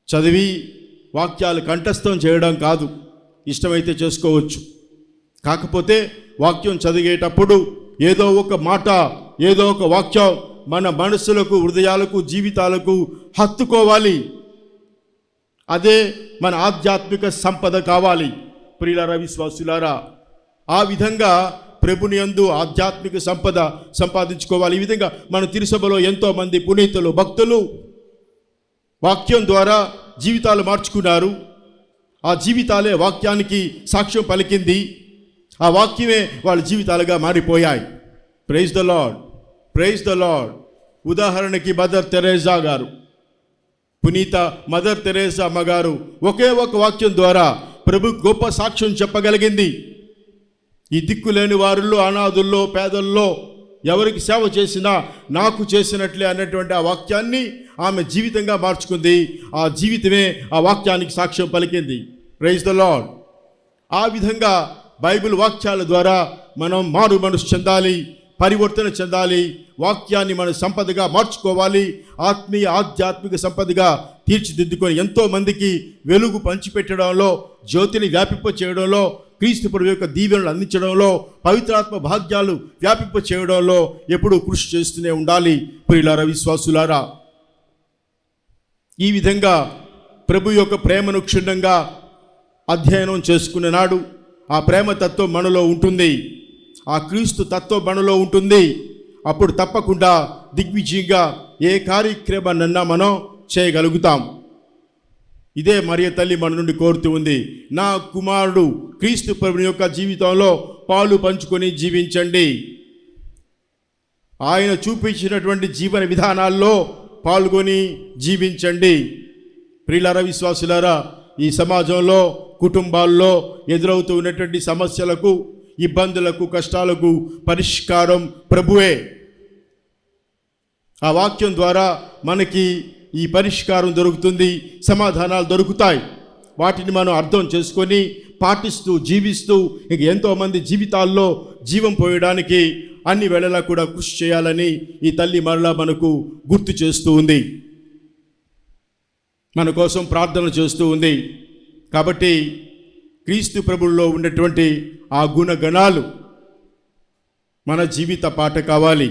చదివి వాక్యాలు కంఠస్థం చేయడం కాదు, ఇష్టమైతే చేసుకోవచ్చు. కాకపోతే వాక్యం చదివేటప్పుడు ఏదో ఒక మాట, ఏదో ఒక వాక్యం మన మనస్సులకు, హృదయాలకు, జీవితాలకు హత్తుకోవాలి. అదే మన ఆధ్యాత్మిక సంపద కావాలి. ప్రియులారా, విశ్వాసులారా, ఆ విధంగా ప్రభుని యందు ఆధ్యాత్మిక సంపద సంపాదించుకోవాలి. ఈ విధంగా మన తిరుసభలో ఎంతోమంది పునీతులు, భక్తులు వాక్యం ద్వారా జీవితాలు మార్చుకున్నారు. ఆ జీవితాలే వాక్యానికి సాక్ష్యం పలికింది. ఆ వాక్యమే వాళ్ళ జీవితాలుగా మారిపోయాయి. Praise the lord, praise the Lord. ఉదాహరణకి మదర్ తెరేసా గారు, పునీత మదర్ తెరేసా అమ్మగారు ఒకే ఒక వాక్యం ద్వారా ప్రభు గొప్ప సాక్ష్యం చెప్పగలిగింది. ఈ దిక్కులేని వారిలో, అనాథుల్లో, పేదల్లో ఎవరికి సేవ చేసినా నాకు చేసినట్లే అన్నటువంటి ఆ వాక్యాన్ని ఆమె జీవితంగా మార్చుకుంది. ఆ జీవితమే ఆ వాక్యానికి సాక్ష్యం పలికింది. Praise the Lord. ఆ విధంగా బైబిల్ వాక్యాల ద్వారా మనం మారు మనసు చెందాలి, పరివర్తన చెందాలి, వాక్యాన్ని మన సంపదగా మార్చుకోవాలి, ఆత్మీయ ఆధ్యాత్మిక సంపదగా తీర్చిదిద్దుకొని ఎంతోమందికి వెలుగు పంచిపెట్టడంలో, జ్యోతిని వ్యాపింప చేయడంలో, క్రీస్తు ప్రభు యొక్క దీవెనలు అందించడంలో, పవిత్రాత్మ భాగ్యాలు వ్యాపింప చేయడంలో ఎప్పుడూ కృషి చేస్తూనే ఉండాలి. ప్రియులారా, విశ్వాసులారా, ఈ విధంగా ప్రభు యొక్క ప్రేమను క్షుణ్ణంగా అధ్యయనం చేసుకునే నాడు ఆ ప్రేమ తత్వం మనలో ఉంటుంది, ఆ క్రీస్తు తత్వం మనలో ఉంటుంది. అప్పుడు తప్పకుండా దిగ్విజయంగా ఏ కార్యక్రమాన్నన్నా మనం చేయగలుగుతాం. ఇదే మరియ తల్లి మన నుండి కోరుతూ ఉంది, నా కుమారుడు క్రీస్తు ప్రభుని యొక్క జీవితంలో పాలు పంచుకొని జీవించండి. ఆయన చూపించినటువంటి జీవన విధానాల్లో పాల్గొని జీవించండి. ప్రియులారా, విశ్వాసులారా, ఈ సమాజంలో, కుటుంబాల్లో ఎదురవుతూ ఉన్నటువంటి సమస్యలకు, ఇబ్బందులకు, కష్టాలకు పరిష్కారం ప్రభువే. ఆ వాక్యం ద్వారా మనకి ఈ పరిష్కారం దొరుకుతుంది, సమాధానాలు దొరుకుతాయి. వాటిని మనం అర్థం చేసుకొని పాటిస్తూ జీవిస్తూ ఇంక ఎంతోమంది జీవితాల్లో జీవం పోయడానికి అన్ని వేళలా కూడా కృషి చేయాలని ఈ తల్లి మరలా మనకు గుర్తు చేస్తూ ఉంది, మన కోసం ప్రార్థన చేస్తూ ఉంది. కాబట్టి క్రీస్తు ప్రభువులో ఉన్నటువంటి ఆ గుణగణాలు మన జీవిత పాట కావాలి.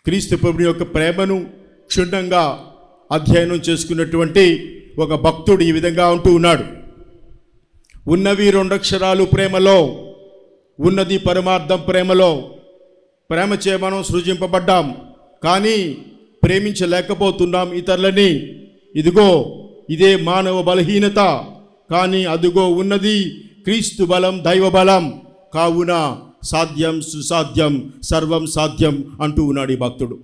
క్రీస్తు ప్రభుని యొక్క ప్రేమను క్షుణ్ణంగా అధ్యయనం చేసుకున్నటువంటి ఒక భక్తుడు ఈ విధంగా అంటూ ఉన్నాడు. ఉన్నవి 2 అక్షరాలు ప్రేమలో, ఉన్నది పరమార్థం ప్రేమలో. ప్రేమ చే మనం సృజింపబడ్డాం, కానీ ప్రేమించలేకపోతున్నాం ఇతరులని. ఇదిగో ఇదే మానవ బలహీనత, కానీ అదిగో ఉన్నది క్రీస్తు బలం, దైవ బలం. కావున సాధ్యం, సుసాధ్యం, సర్వం సాధ్యం అంటూ ఉన్నాడు ఈ భక్తుడు.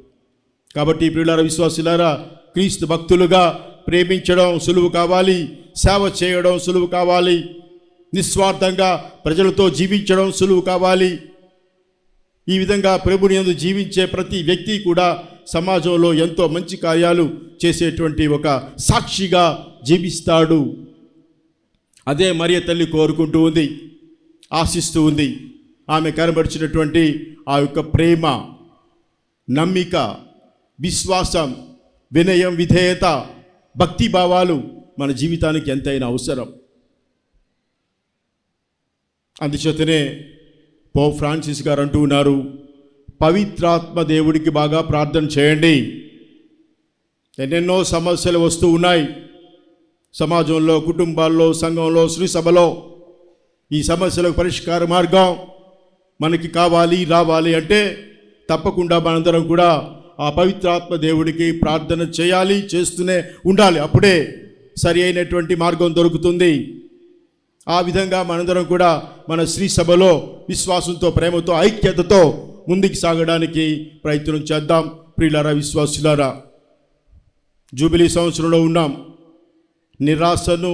కాబట్టి ప్రియులారా, విశ్వాసులారా, క్రీస్తు భక్తులుగా ప్రేమించడం సులువు కావాలి, సేవ చేయడం సులువు కావాలి, నిస్వార్థంగా ప్రజలతో జీవించడం సులువు కావాలి. ఈ విధంగా ప్రభుని యందు జీవించే ప్రతి వ్యక్తి కూడా సమాజంలో ఎంతో మంచి కార్యాలు చేసేటువంటి ఒక సాక్షిగా జీవిస్తాడు. అదే మరియ తల్లి కోరుకుంటూ ఉంది, ఆశిస్తూ ఉంది. ఆమె కనబరిచినటువంటి ఆ యొక్క ప్రేమ, నమ్మిక, విశ్వాసం, వినయం, విధేయత, భక్తి భావాలు మన జీవితానికి ఎంతైనా అవసరం. అందుచేతనే పోప్ ఫ్రాన్సిస్ గారు అంటూ ఉన్నారు, పవిత్రాత్మ దేవుడికి బాగా ప్రార్థన చేయండి. ఎన్నెన్నో సమస్యలు వస్తూ ఉన్నాయి సమాజంలో, కుటుంబాల్లో, సంఘంలో, శ్రీ సభలో. ఈ సమస్యలకు పరిష్కార మార్గం మనకి కావాలి, రావాలి అంటే తప్పకుండా మనందరం కూడా ఆ పవిత్రాత్మ దేవుడికి ప్రార్థన చేయాలి, చేస్తూనే ఉండాలి. అప్పుడే సరి అయినటువంటి మార్గం దొరుకుతుంది. ఆ విధంగా మనందరం కూడా మన శ్రీ సభలో విశ్వాసంతో, ప్రేమతో, ఐక్యతతో ముందుకు సాగడానికి ప్రయత్నం చేద్దాం. ప్రియులారా, విశ్వాసులారా, జూబిలీ సంవత్సరంలో ఉన్నాం. నిరాశను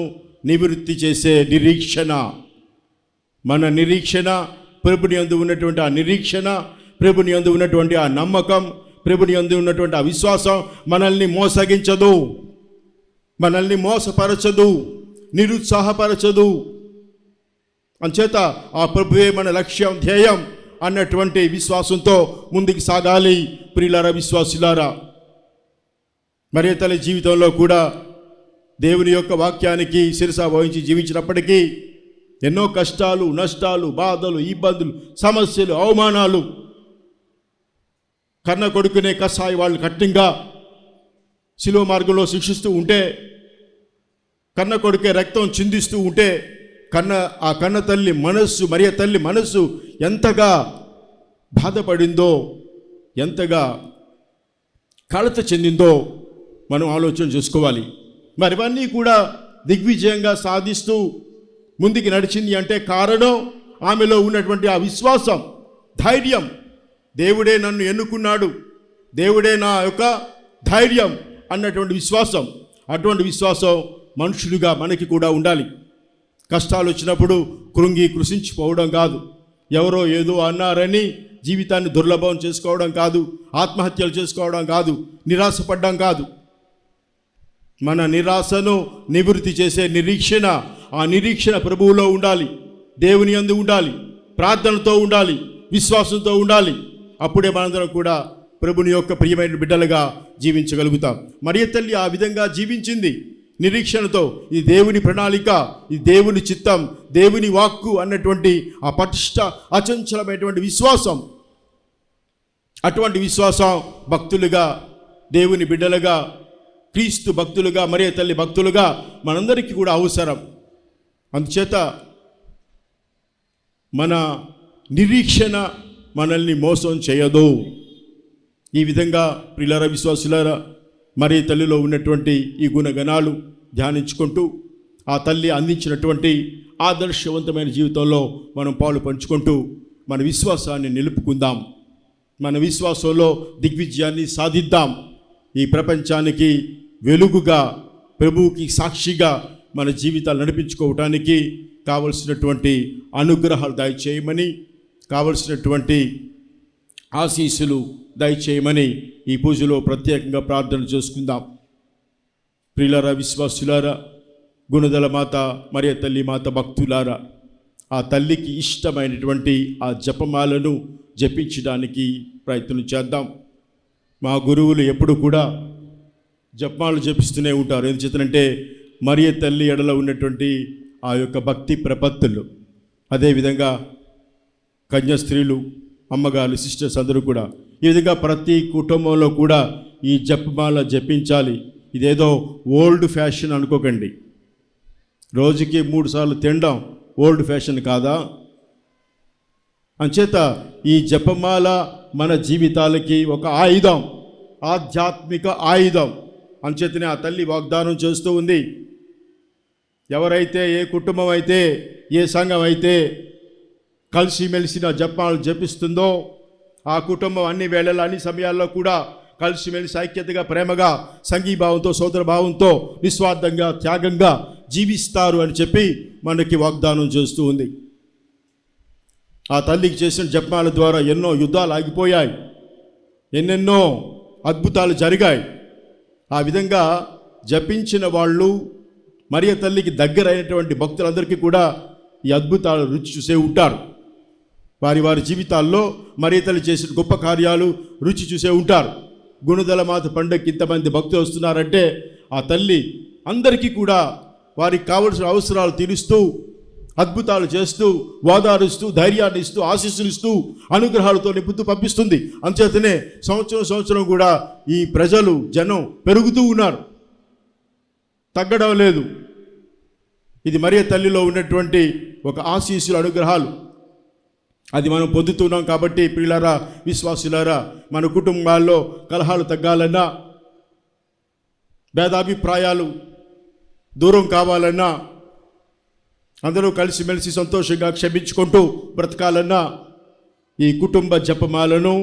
నివృత్తి చేసే నిరీక్షణ, మన నిరీక్షణ, ప్రభుని యందు ఉన్నటువంటి ఆ నిరీక్షణ, ప్రభుని యందు ఉన్నటువంటి ఆ నమ్మకం, ప్రభుని యందు ఉన్నటువంటి ఆ విశ్వాసం మనల్ని మోసగించదు, మనల్ని మోసపరచదు, నిరుత్సాహపరచదు. అంచేత ఆ ప్రభువే మన లక్ష్యం, ధ్యేయం అన్నటువంటి విశ్వాసంతో ముందుకు సాగాలి. ప్రియులారా, విశ్వాసులారా, మరియ తల్లి జీవితంలో కూడా దేవుని యొక్క వాక్యానికి శిరస వహించి జీవించినప్పటికీ ఎన్నో కష్టాలు, నష్టాలు, బాధలు, ఇబ్బందులు, సమస్యలు, అవమానాలు. కన్న కొడుకునే కసాయి వాళ్ళు కఠినంగా శిలువ మార్గంలో శిక్షిస్తూ ఉంటే, కన్న కొడుకే రక్తం చిందిస్తూ ఉంటే, ఆ కన్న తల్లి మనస్సు, మరియ తల్లి మనస్సు ఎంతగా బాధపడిందో, ఎంతగా కలత చెందిందో మనం ఆలోచన చేసుకోవాలి. మరి ఇవన్నీ కూడా దిగ్విజయంగా సాధిస్తూ ముందుకు నడిచింది అంటే కారణం ఆమెలో ఉన్నటువంటి ఆ విశ్వాసం, ధైర్యం. దేవుడే నన్ను ఎన్నుకున్నాడు, దేవుడే నా యొక్క ధైర్యం అన్నటువంటి విశ్వాసం. అటువంటి విశ్వాసం మనుషులుగా మనకి కూడా ఉండాలి. కష్టాలు వచ్చినప్పుడు కృషించిపోవడం కాదు, ఎవరో ఏదో అన్నారని జీవితాన్ని దుర్లభం చేసుకోవడం కాదు, ఆత్మహత్యలు చేసుకోవడం కాదు, నిరాశపడడం కాదు. మన నిరాశను నివృత్తి చేసే నిరీక్షణ, ఆ నిరీక్షణ ప్రభువులో ఉండాలి, దేవుని యందు ఉండాలి, ప్రార్థనతో ఉండాలి, విశ్వాసంతో ఉండాలి. అప్పుడే మనందరం కూడా ప్రభుని యొక్క ప్రియమైన బిడ్డలుగా జీవించగలుగుతాం. మరియ తల్లి ఆ విధంగా జీవించింది నిరీక్షణతో. ఇది దేవుని ప్రణాళిక, ఇది దేవుని చిత్తం, దేవుని వాక్కు అన్నటువంటి ఆ పటిష్ట అచంచలమైనటువంటి విశ్వాసం. అటువంటి విశ్వాసం భక్తులుగా, దేవుని బిడ్డలుగా, క్రీస్తు భక్తులుగా, మరియ తల్లి భక్తులుగా మనందరికీ కూడా అవసరం. అందుచేత మన నిరీక్షణ మనల్ని మోసం చేయదు. ఈ విధంగా ప్రియులారా, విశ్వాసులారా, మరియ తల్లిలో ఉన్నటువంటి ఈ గుణగణాలు ధ్యానించుకుంటూ ఆ తల్లి అందించినటువంటి ఆదర్శవంతమైన జీవితంలో మనం పాలు పంచుకుంటూ మన విశ్వాసాన్ని నిలుపుకుందాం, మన విశ్వాసంలో దిగ్విజయాన్ని సాధిద్దాం. ఈ ప్రపంచానికి వెలుగుగా, ప్రభువుకి సాక్షిగా మన జీవితాలు నడిపించుకోవటానికి కావలసినటువంటి అనుగ్రహాలు దయచేయమని, కావలసినటువంటి ఆశీస్సులు దయచేయమని ఈ పూజలో ప్రత్యేకంగా ప్రార్థన చేసుకుందాం. ప్రియులారా, విశ్వాసులారా, గుణదల మాత, మరియ తల్లి మాత భక్తులారా, ఆ తల్లికి ఇష్టమైనటువంటి ఆ జపమాలను జపించడానికి ప్రయత్నం చేద్దాం. మా గురువులు ఎప్పుడు కూడా జపమాలు జపిస్తూనే ఉంటారు. ఎందుచేతనంటే మరియ తల్లి ఎడల ఉన్నటువంటి ఆ యొక్క భక్తి ప్రపత్తులు, అదేవిధంగా కన్య స్త్రీలు, అమ్మగారు, సిస్టర్స్ అందరూ కూడా ఈ విధంగా ప్రతి కుటుంబంలో కూడా ఈ జపమాల జపించాలి. ఇదేదో ఓల్డ్ ఫ్యాషన్ అనుకోకండి. రోజుకి 3 సార్లు తినడం ఓల్డ్ ఫ్యాషన్ కాదా? అంచేత ఈ జపమాల మన జీవితాలకి ఒక ఆయుధం, ఆధ్యాత్మిక ఆయుధం. అంచేతనే ఆ తల్లి వాగ్దానం చేస్తూ ఉంది, ఎవరైతే, ఏ కుటుంబం అయితే, ఏ సంఘం అయితే కలిసిమెలిసిన జపాలు జపిస్తుందో ఆ కుటుంబం అన్ని వేళల్లో, అన్ని సమయాల్లో కూడా కలిసిమెలిసి ఐక్యతగా, ప్రేమగా, సంఘీభావంతో, సోదరభావంతో, నిస్వార్థంగా, త్యాగంగా జీవిస్తారు అని చెప్పి మనకి వాగ్దానం చేస్తూ ఉంది. ఆ తల్లికి చేసిన జపాల ద్వారా ఎన్నో యుద్ధాలు ఆగిపోయాయి, ఎన్నెన్నో అద్భుతాలు జరిగాయి. ఆ విధంగా జపించిన వాళ్ళు, మరియ తల్లికి దగ్గర అయినటువంటి భక్తులందరికీ కూడా ఈ అద్భుతాలు రుచి చూసే ఉంటారు. వారి వారి జీవితాల్లో మరియ తల్లి చేసిన గొప్ప కార్యాలు రుచి చూసే ఉంటారు. గుణదల మాత పండుగకి ఇంతమంది భక్తులు వస్తున్నారంటే ఆ తల్లి అందరికీ కూడా వారికి కావలసిన అవసరాలు తీరుస్తూ, అద్భుతాలు చేస్తూ, ఓదారుస్తూ, ధైర్యాన్ని ఇస్తూ, ఆశీస్సులు ఇస్తూ, అనుగ్రహాలతో నింపుతూ పంపిస్తుంది. అంచేతనే సంవత్సరం కూడా ఈ ప్రజలు, జనం పెరుగుతూ ఉన్నారు, తగ్గడం లేదు. ఇది మరియ తల్లిలో ఉన్నటువంటి ఒక ఆశీస్సులు, అనుగ్రహాలు. అది మనం పొందుతున్నాం. కాబట్టి ప్రియులారా, విశ్వాసులారా, మన కుటుంబాల్లో కలహాలు తగ్గాలన్నా, భేదాభిప్రాయాలు దూరం కావాలన్నా, అందరూ కలిసిమెలిసి సంతోషంగా క్షమించుకుంటూ బ్రతకాలన్నా ఈ కుటుంబ జపమాలను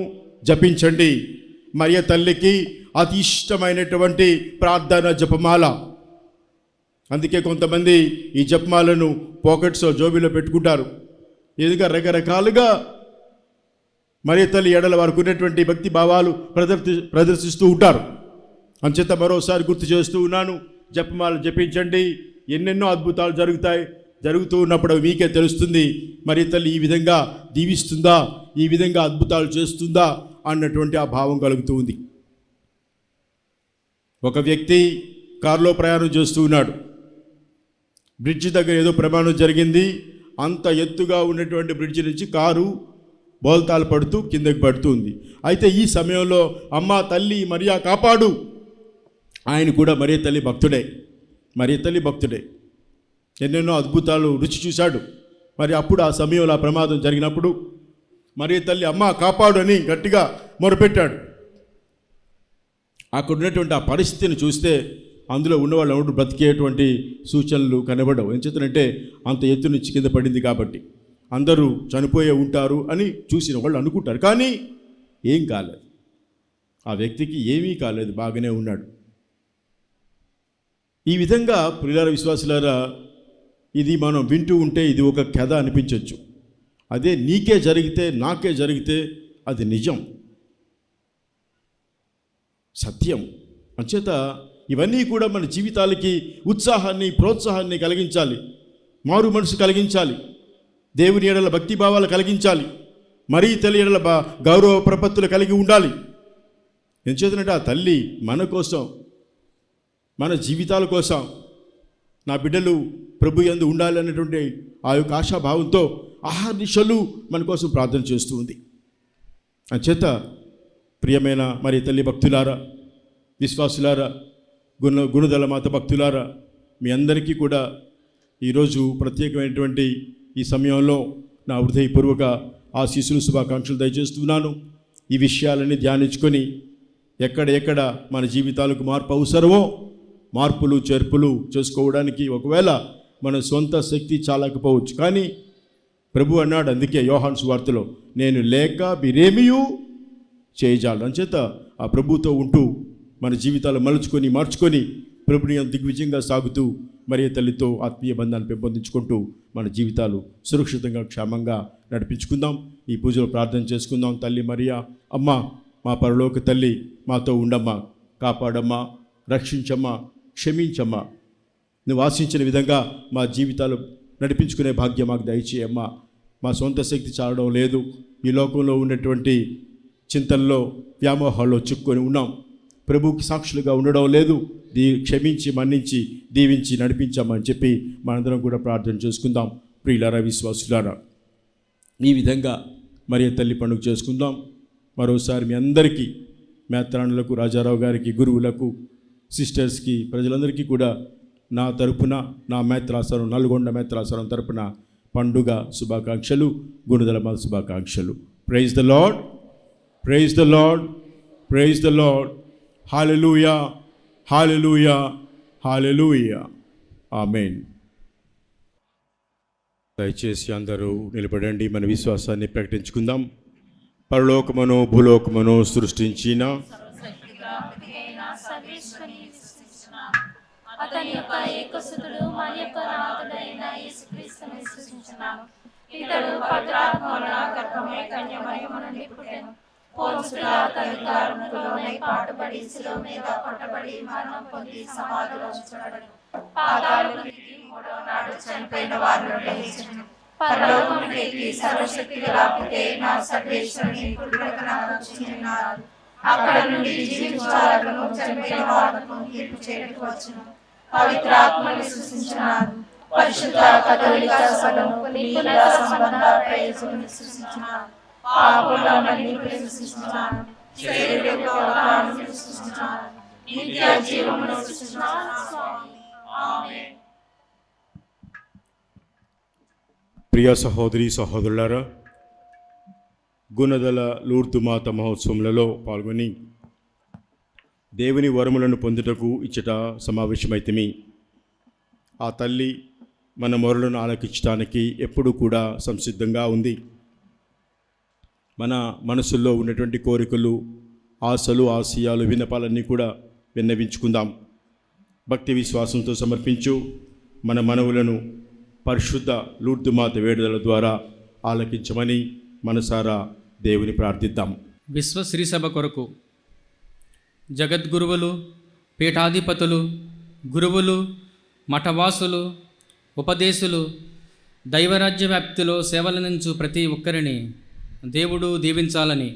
జపించండి. మరియ తల్లికి అతి ఇష్టమైనటువంటి ప్రార్థన జపమాల. అందుకే కొంతమంది ఈ జపమాలను పాకెట్స్లో, జోబీలో పెట్టుకుంటారు. ఎదుగా రకరకాలుగా మరియ తల్లి ఎడల వారికి ఉన్నటువంటి భక్తి భావాలు ప్రదర్శిస్తూ ఉంటారు. అంచేత మరోసారి గుర్తు చేస్తూ ఉన్నాను, జపమాల జపించండి. ఎన్నెన్నో అద్భుతాలు జరుగుతూ ఉన్నప్పుడు మీకే తెలుస్తుంది మరియ తల్లి ఈ విధంగా దీవిస్తుందా, ఈ విధంగా అద్భుతాలు చేస్తుందా అన్నటువంటి ఆ భావం కలుగుతూ ఉంది. ఒక వ్యక్తి కారులో ప్రయాణం చేస్తూ ఉన్నాడు. బ్రిడ్జి దగ్గర ఏదో ప్రమాదం జరిగింది. అంత ఎత్తుగా ఉన్నటువంటి బ్రిడ్జి నుంచి కారు బోల్తాలు పడుతూ కిందకి పడుతుంది. అయితే ఈ సమయంలో అమ్మా తల్లి మరియా కాపాడు, ఆయన కూడా మరియ తల్లి భక్తుడే, ఎన్నెన్నో అద్భుతాలు రుచి చూశాడు. మరి అప్పుడు ఆ సమయంలో ఆ ప్రమాదం జరిగినప్పుడు మరియ తల్లి అమ్మా కాపాడు అని గట్టిగా మొరపెట్టాడు. అక్కడ ఉన్నటువంటి ఆ పరిస్థితిని చూస్తే అందులో ఉన్నవాళ్ళు ఎవరు బ్రతికేటువంటి సూచనలు కనబడవు. ఏం చేస్తారంటే అంత ఎత్తు నుంచి కింద పడింది కాబట్టి అందరూ చనిపోయే ఉంటారు అని చూసిన వాళ్ళు అనుకుంటారు. కానీ ఏం కాలేదు, ఆ వ్యక్తికి ఏమీ కాలేదు, బాగానే ఉన్నాడు. ఈ విధంగా ప్రియులారా, విశ్వాసులారా, ఇది మనం వింటూ ఉంటే ఇది ఒక కథ అనిపించవచ్చు. అదే నీకే జరిగితే, నాకే జరిగితే అది నిజం, సత్యం. అంచేత ఇవన్నీ కూడా మన జీవితాలకి ఉత్సాహాన్ని, ప్రోత్సాహాన్ని కలిగించాలి, మారు మనసు కలిగించాలి, దేవుని ఎడల భక్తి భావాలు కలిగించాలి, మరీ తల్లి ఎడల గౌరవ ప్రపత్తులు కలిగి ఉండాలి. ఎంచేతనంటే ఆ తల్లి మన కోసం, మన జీవితాల కోసం, నా బిడ్డలు ప్రభు యందు ఉండాలి అన్నటువంటి ఆ యొక్క ఆశాభావంతో ఆహర్నిశలు మన కోసం ప్రార్థన చేస్తూ ఉంది. అంచేత ప్రియమైన మరి తల్లి భక్తులారా, విశ్వాసులారా, గుణదల మాత భక్తులారా, మీ అందరికీ కూడా ఈరోజు ప్రత్యేకమైనటువంటి ఈ సమయంలో నా హృదయపూర్వక ఆశీస్సులు, శుభాకాంక్షలు దయచేస్తున్నాను. ఈ విషయాలన్నీ ధ్యానించుకొని ఎక్కడ మన జీవితాలకు మార్పు అవసరమో మార్పులు చేర్పులు చేసుకోవడానికి ఒకవేళ మన సొంత శక్తి చాలకపోవచ్చు, కానీ ప్రభు అన్నాడు, అందుకే యోహాను సువార్తలో, నేను లేక మీరేమీ చేయజాలి. అంచేత ఆ ప్రభుతో ఉంటూ మన జీవితాలు మార్చుకొని ప్రభుని దిగ్విజయంగా సాగుతూ మరియ తల్లితో ఆత్మీయ బంధాన్ని పెంపొందించుకుంటూ మన జీవితాలు సురక్షితంగా, క్షేమంగా నడిపించుకుందాం. ఈ పూజలో ప్రార్థన చేసుకుందాం. తల్లి మరియా, అమ్మ, మా పరలోక తల్లి, మాతో ఉండమ్మా, కాపాడమ్మా, రక్షించమ్మా, క్షమించమ్మా. నువ్వు ఆశించిన విధంగా మా జీవితాలు నడిపించుకునే భాగ్యం మాకు దయచేయమ్మా. మా సొంత శక్తి చాలడం లేదు, ఈ లోకంలో ఉన్నటువంటి చింతనలో, వ్యామోహాల్లో చిక్కుకొని ఉన్నాం. ప్రభువుకి సాక్షులుగా ఉండడం లేదు. క్షమించి మన్నించి దీవించి నడిపించామని చెప్పి మనందరం కూడా ప్రార్థన చేసుకుందాం. ప్రియులారా, విశ్వాసులారా, ఈ విధంగా మరియ తల్లి పండుగ చేసుకుందాం. మరోసారి మీ అందరికీ, మేత్రాణులకు, రాజారావు గారికి, గురువులకు, సిస్టర్స్కి, ప్రజలందరికీ కూడా నా తరపున, నా మేత్రాసనం, నల్గొండ మేత్రాసనం తరపున పండుగ శుభాకాంక్షలు, గుణదల మాత శుభాకాంక్షలు. Praise the lord, praise the lord, praise the lord. Hallelujah, hallelujah, hallelujah. Amen. దయచేసి అందరూ నిలబడండి. మన విశ్వాసాన్ని ప్రకటించుకుందాం. పరలోకమును భూలోకమును సృష్టించిన అతని యొక్క ఏకసుతుడు మన యొక్క నాథుడైన యేసుక్రీస్తుని సృష్టించున్నాము. ఇతడు పవిత్రాత్మల గర్భమై కన్యమరియము నుండి పుట్టెను. పోన్సు పిలాతు కారణంలోనే పాటుపడి శిలువ మీద కొట్టబడి మరణం పొంది సమాధిలో ఉంచబడెను. పాతాళములోకి దిగి మూడవ నాడు చనిపోయిన వారిలో లేచెను. పరలోకమునకు ఎక్కి సర్వశక్తి గల పితైన సర్వేశ్వరుని కుడి ప్రక్కన కూర్చున్నాడు. అక్కడ నుండి జీవించు వారులను చనిపోయిన వారులను తీర్పు చేయడానికి వచ్చును. పవిత్రాత్మను సృష్టించినాడు. పరిశుద్ధ కథోలిక సభను పునీతుల సంబంధ ప్రయోజనం సృష్టించినాడు. పాపులను సృష్టించినాడు. శరీర సృష్టించినాడు. నిత్య జీవమును సృష్టించినాడు. స్వామి. ఆమేన్. ప్రియ సహోదరి సహోదరులారా, గుణదల లూర్దు మాత మహోత్సవములలో పాల్గొని దేవుని వరములను పొందుటకు ఇచ్చట సమావేశమైతిమి. ఆ తల్లి మన మొరలను ఆలకించడానికి ఎప్పుడూ కూడా సంసిద్ధంగా ఉంది. మన మనసుల్లో ఉన్నటువంటి కోరికలు, ఆశలు, ఆశయాలు, విన్నపాలన్నీ కూడా విన్నవించుకుందాం. భక్తి విశ్వాసంతో సమర్పించు మన మనవులను పరిశుద్ధ లూర్దుమాత వేడుదల ద్వారా ఆలకించమని మనసారా దేవుని ప్రార్థిద్దాం. విశ్వ శ్రీసభ కొరకు జగద్గురువులు, పీఠాధిపతులు, గురువులు, మఠవాసులు, ఉపదేశులు, దైవరాజ్య వ్యాప్తిలో సేవలందించు ప్రతి ఒక్కరిని దేవుడు దీవించాలని,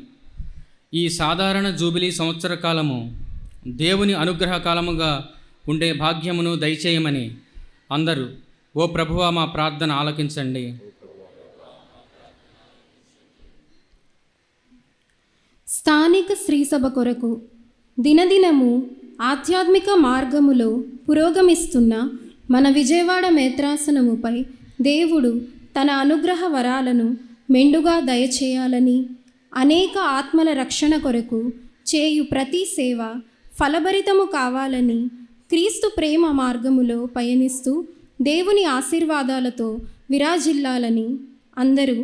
ఈ సాధారణ జూబిలీ సంవత్సర కాలము దేవుని అనుగ్రహ కాలముగా ఉండే భాగ్యమును దయచేయమని అందరూ ఓ ప్రభువా మా ప్రార్థన ఆలకించండి. స్థానిక శ్రీసభ కొరకు దినదినము ఆధ్యాత్మిక మార్గములో పురోగమిస్తున్న మన విజయవాడ మేత్రాసనముపై దేవుడు తన అనుగ్రహ వరాలను మెండుగా దయచేయాలని, అనేక ఆత్మల రక్షణ కొరకు చేయు ప్రతి సేవ ఫలభరితము కావాలని, క్రీస్తు ప్రేమ మార్గములో పయనిస్తూ దేవుని ఆశీర్వాదాలతో విరాజిల్లాలని అందరూ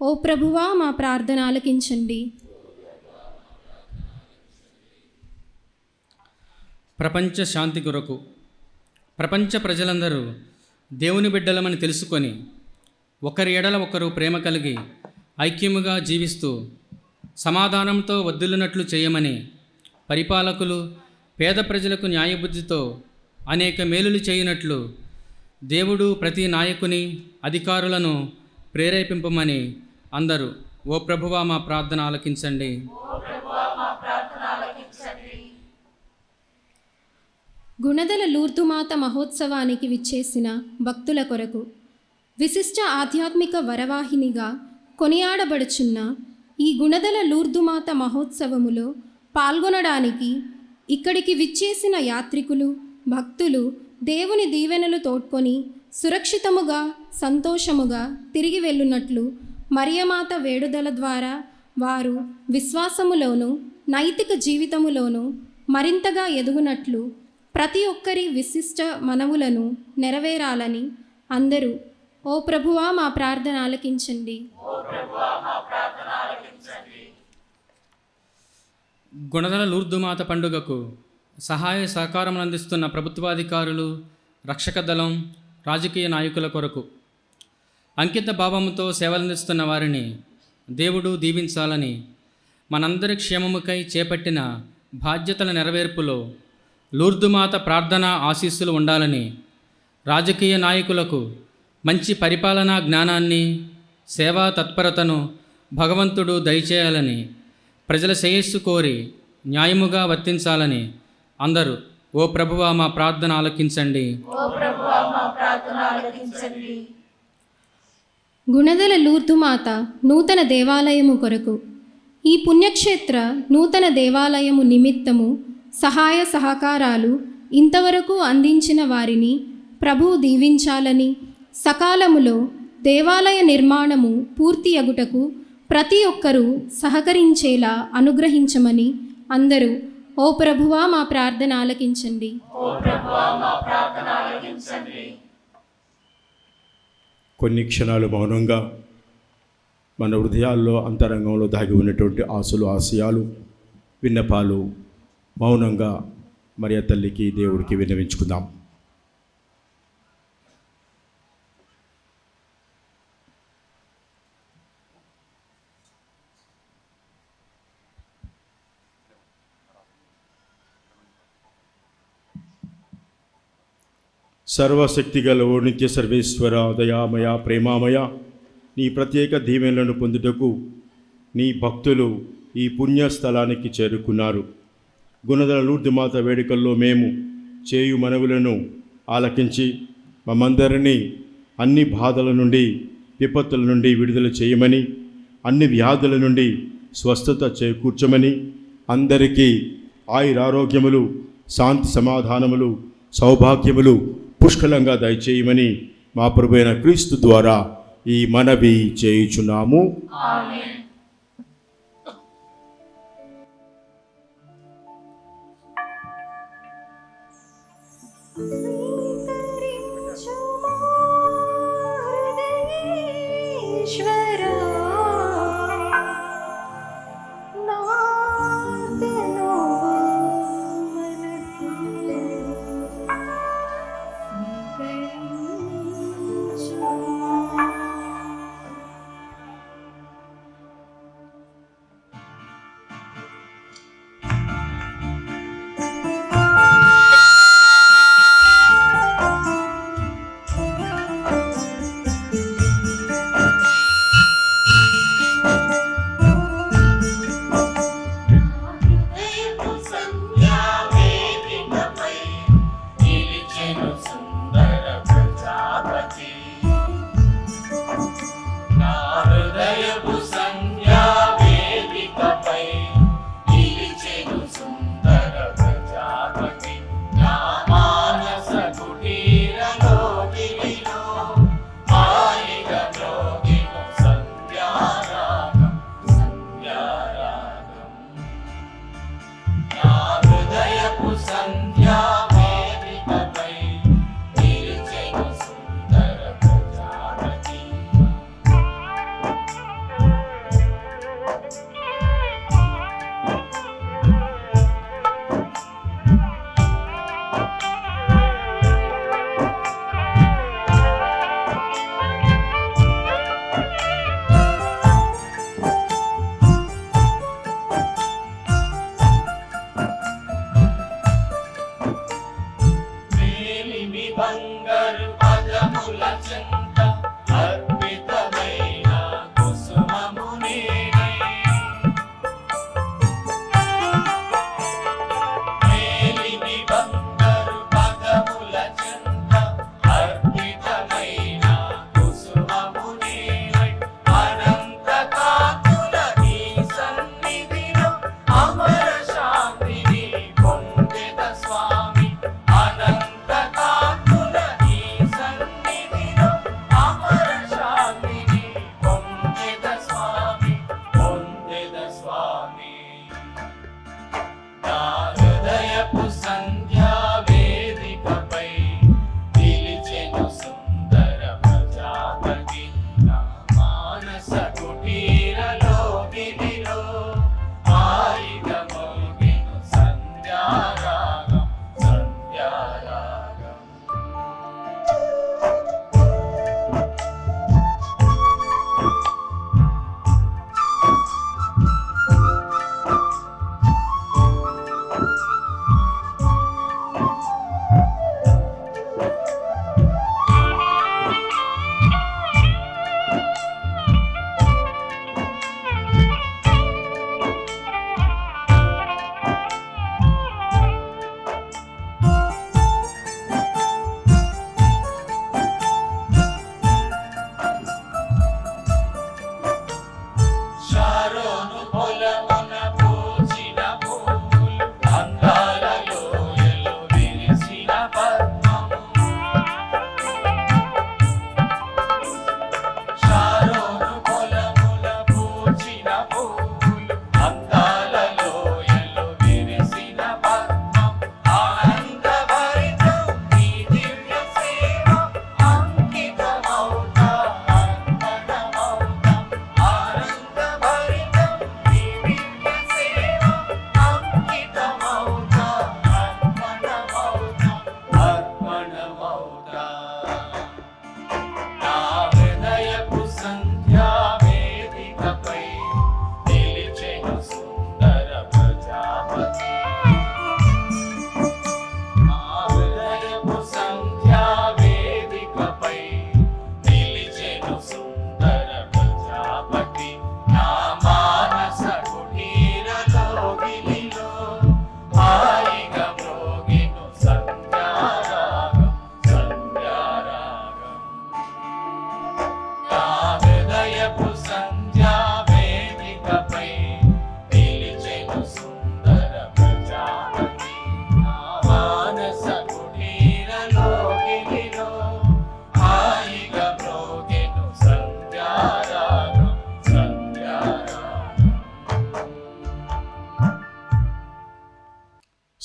ఓ ప్రభువా మా ప్రార్థన ఆలకించండి. ప్రపంచ శాంతి కొరకు ప్రపంచ ప్రజలందరూ దేవుని బిడ్డలమని తెలుసుకొని ఒకరి ఎడల ఒకరు ప్రేమ కలిగి ఐక్యముగా జీవిస్తూ సమాధానంతో వర్ధిల్లునట్లు చేయమని పరిపాలకులు పేద ప్రజలకు న్యాయబుద్ధితో అనేక మేలులు చేయునట్లు దేవుడు ప్రతి నాయకుని, అధికారులను ప్రేరేపింపమని అందరూ ఓ ప్రభువా మా ప్రార్థన ఆలకించండి. గుణదల లూర్దుమాత మహోత్సవానికి విచ్చేసిన భక్తుల కొరకు విశిష్ట ఆధ్యాత్మిక వరవాహినిగా కొనియాడబడుచున్న ఈ గుణదల లూర్దుమాత మహోత్సవములో పాల్గొనడానికి ఇక్కడికి విచ్చేసిన యాత్రికులు, భక్తులు దేవుని దీవెనలు తోడ్కొని సురక్షితముగా, సంతోషముగా తిరిగి వెళ్ళున్నట్లు మరియమాత వేడుదల ద్వారా వారు విశ్వాసములోను, నైతిక జీవితములోను మరింతగా ఎదుగునట్లు ప్రతి ఒక్కరి విశిష్ట మనవులను నెరవేరాలని అందరూ ఓ ప్రభువా మా ప్రార్థన ఆలకించండి. గుణదల లూర్దుమాత పండుగకు సహాయ సహకారం అందిస్తున్న ప్రభుత్వాధికారులు, రక్షక దళం, రాజకీయ నాయకుల కొరకు అంకిత భావముతో సేవలందిస్తున్న వారిని దేవుడు దీవించాలని, మనందరి క్షేమముకై చేపట్టిన బాధ్యతల నెరవేర్పులో లూర్దుమాత ప్రార్థన ఆశీస్సులు ఉండాలని, రాజకీయ నాయకులకు మంచి పరిపాలనా జ్ఞానాన్ని, సేవా తత్పరతను భగవంతుడు దయచేయాలని, ప్రజల శ్రేయస్సు కోరి న్యాయముగా వర్తించాలని అందరూ ఓ ప్రభువా మా ప్రార్థన ఆలకించండి. ఓ ప్రభువా మా ప్రార్థన ఆలకించండి. గుణదల లూర్దుమాత నూతన దేవాలయము కొరకు ఈ పుణ్యక్షేత్ర నూతన దేవాలయము నిమిత్తము సహాయ సహకారాలు ఇంతవరకు అందించిన వారిని ప్రభువు దీవించాలని, సకాలములో దేవాలయ నిర్మాణము పూర్తి అగుటకు ప్రతి ఒక్కరూ సహకరించేలా అనుగ్రహించమని అందరూ ఓ ప్రభువా మా ప్రార్థన ఆలకించండి. ఓ ప్రభువా మా ప్రార్థన ఆలకించండి. కొన్ని క్షణాలు మౌనంగా మన హృదయాల్లో అంతరంగంలో దాగి ఉన్నటువంటి ఆశలు, ఆశయాలు, విన్నపాలు మౌనంగా మరియ తల్లికి, దేవుడికి విన్నవించుకుందాం. సర్వశక్తిగల ఓ నిత్య సర్వేశ్వర, దయామయ, ప్రేమామయ, నీ ప్రత్యేక దీవెనలను పొందుటకు నీ భక్తులు ఈ పుణ్యస్థలానికి చేరుకున్నారు. గుణదల లూర్దుమాత వేడుకల్లో మేము చేయు మనవులను ఆలకించి మమ్మందరినీ అన్ని బాధల నుండి, విపత్తుల నుండి విడుదల చేయమని, అన్ని వ్యాధుల నుండి స్వస్థత చేకూర్చమని, అందరికీ ఆయురారోగ్యములు, శాంతి సమాధానములు, సౌభాగ్యములు పుష్కలంగా దయచేయమని మా ప్రభువైన క్రీస్తు ద్వారా ఈ మనవి చేయుచున్నాము. ఆమేన్.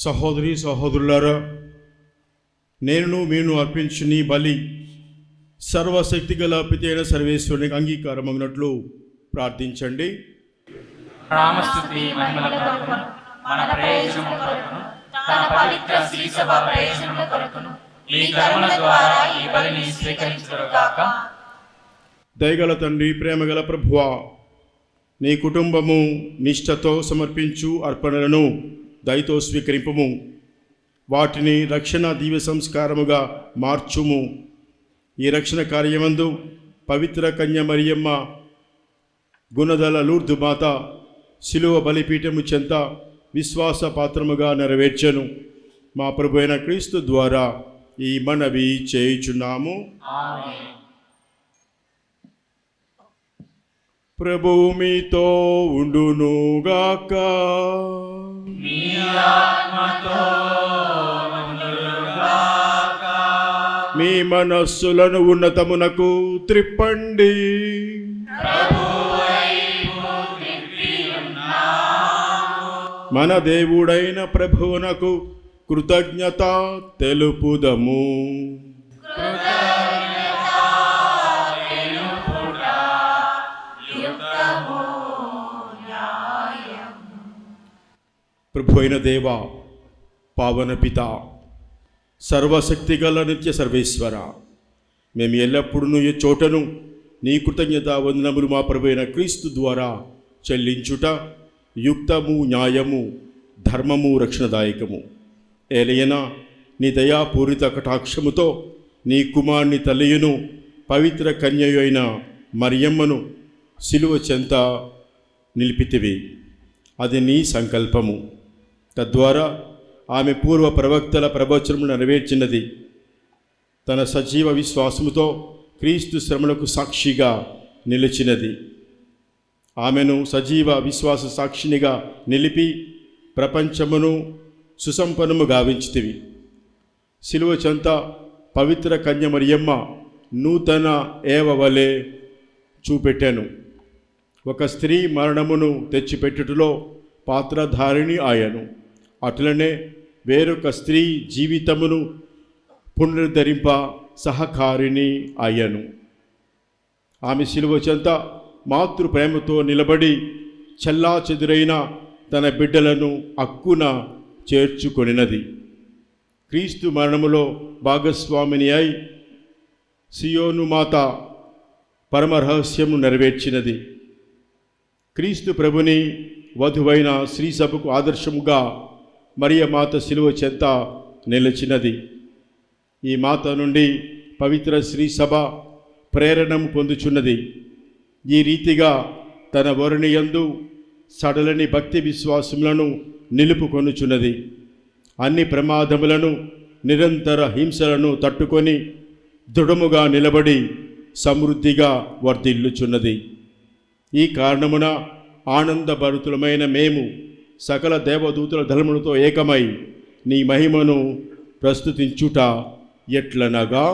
సహోదరి సహోదరులారా, నేను మీను అర్పించు నీ బలి సర్వశక్తి గల పిత అయిన సర్వేశ్వరునికి అంగీకారమగినట్లు ప్రార్థించండి. రామస్తుతి మహిమల కొరకును మన ప్రయోజనము కొరకును తన పవిత్ర శ్రీ సభ ప్రయోజనము కొరకును ఈ కర్మల ద్వారా ఈ బలిని స్వీకరించుదురుగాక. దయగల తండ్రి, ప్రేమగల ప్రభువా, నీ కుటుంబము నిష్ఠతో సమర్పించు అర్పణలను దయతో స్వీకరింపుము. వాటిని రక్షణ దివ్య సంస్కారముగా మార్చుము. ఈ రక్షణ కార్యమందు పవిత్ర కన్య మరియమ్మ, గుణదల లూర్దు మాత శిలువ బలిపీఠము చెంత విశ్వాస పాత్రముగా నెరవేర్చెను. మా ప్రభు అయిన క్రీస్తు ద్వారా ఈ మనవి చేయుచున్నాము. ఆమేన్. ప్రభువు మీతో ఉండునుగాక. మీ ఆత్మతో ఉండునుగాక. మీ మనస్సులను ఉన్నతమునకు త్రిప్పండి. ప్రభువైపు త్రిప్పి ఉన్నాము. మన దేవుడైన ప్రభువునకు కృతజ్ఞత తెలుపుదము. ప్రభు అయిన దేవ, పావన పిత, సర్వశక్తి గల నిత్య సర్వేశ్వర, మేము ఎల్లప్పుడూ ఈ చోటను నీ కృతజ్ఞత వందనములు మా ప్రభు అయిన క్రీస్తు ద్వారా చెల్లించుట యుక్తము, న్యాయము, ధర్మము, రక్షణదాయకము. ఏలయన నీ దయాపూరిత కటాక్షముతో నీ కుమారుని తల్లియును పవిత్ర కన్యయు అయిన మరియమ్మను శిలువ చెంత నిలిపితివి. అది నీ సంకల్పము. తద్వారా ఆమె పూర్వ ప్రవక్తల ప్రవచనము నెరవేర్చినది. తన సజీవ విశ్వాసముతో క్రీస్తు శ్రమలకు సాక్షిగా నిలిచినది. ఆమెను సజీవ విశ్వాస సాక్షినిగా నిలిపి ప్రపంచమును సుసంపన్నము గావించితివి. శిలువ చెంత పవిత్ర కన్య మరియమ్మ నూతన ఏవ వలె చూపెట్టాను. ఒక స్త్రీ మరణమును తెచ్చిపెట్టుటలో పాత్రధారిణి ఆయను. అట్లనే వేరొక స్త్రీ జీవితమును పునరుద్ధరింప సహకారిణి అయ్యను. ఆమె శిలువ చెంత మాతృ ప్రేమతో నిలబడి చెల్లా చెదురైన తన బిడ్డలను అక్కున చేర్చుకొనినది. క్రీస్తు మరణములో భాగస్వామిని అయి సియోను మాత పరమరహస్యము నెరవేర్చినది. క్రీస్తు ప్రభుని వధువైన శ్రీ సభకు ఆదర్శముగా మరియ మాత శిలువ చెంత నిలిచినది. ఈ మాత నుండి పవిత్ర శ్రీ సభ ప్రేరణము పొందుచున్నది. ఈ రీతిగా తన వరుణియందు సడలని భక్తి విశ్వాసములను నిలుపుకొనుచున్నది. అన్ని ప్రమాదములను, నిరంతర హింసలను తట్టుకొని దృఢముగా నిలబడి సమృద్ధిగా వర్ధిల్లుచున్నది. ఈ కారణమున ఆనందభరితులమైన మేము సకల దేవదూతుల దళములతో ఏకమై నీ మహిమను ప్రస్తుతించుట ఎట్లనగా,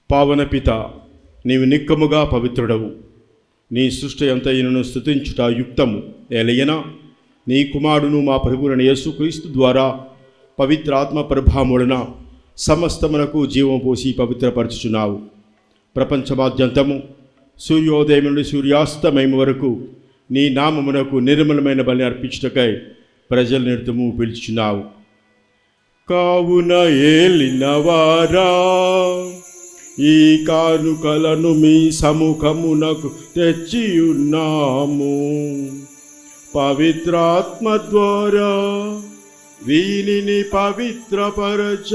పావన పిత, నీవు నిక్కముగా పవిత్రుడవు. నీ సృష్టి అంతయును స్తుతించుట యుక్తము. ఏలయనా నీ కుమారుడును మా ప్రభువున యేసుక్రీస్తు ద్వారా పవిత్ర ఆత్మ ప్రభావములన సమస్తమునకు జీవం పోసి పవిత్రపరచుచున్నావు. ప్రపంచమాద్యంతము సూర్యోదయం నుండి సూర్యాస్తమయం వరకు నీ నామమునకు నిర్మలమైన బలి అర్పించుటకై ప్రజల నిరుతము పిలుచుచున్నావు. కావున ఏలినవారా, ఈ కానుకలను మీ సముఖమునకు తెచ్చియున్నాము. పవిత్రాత్మ ద్వారా వీనిని పవిత్రపరచ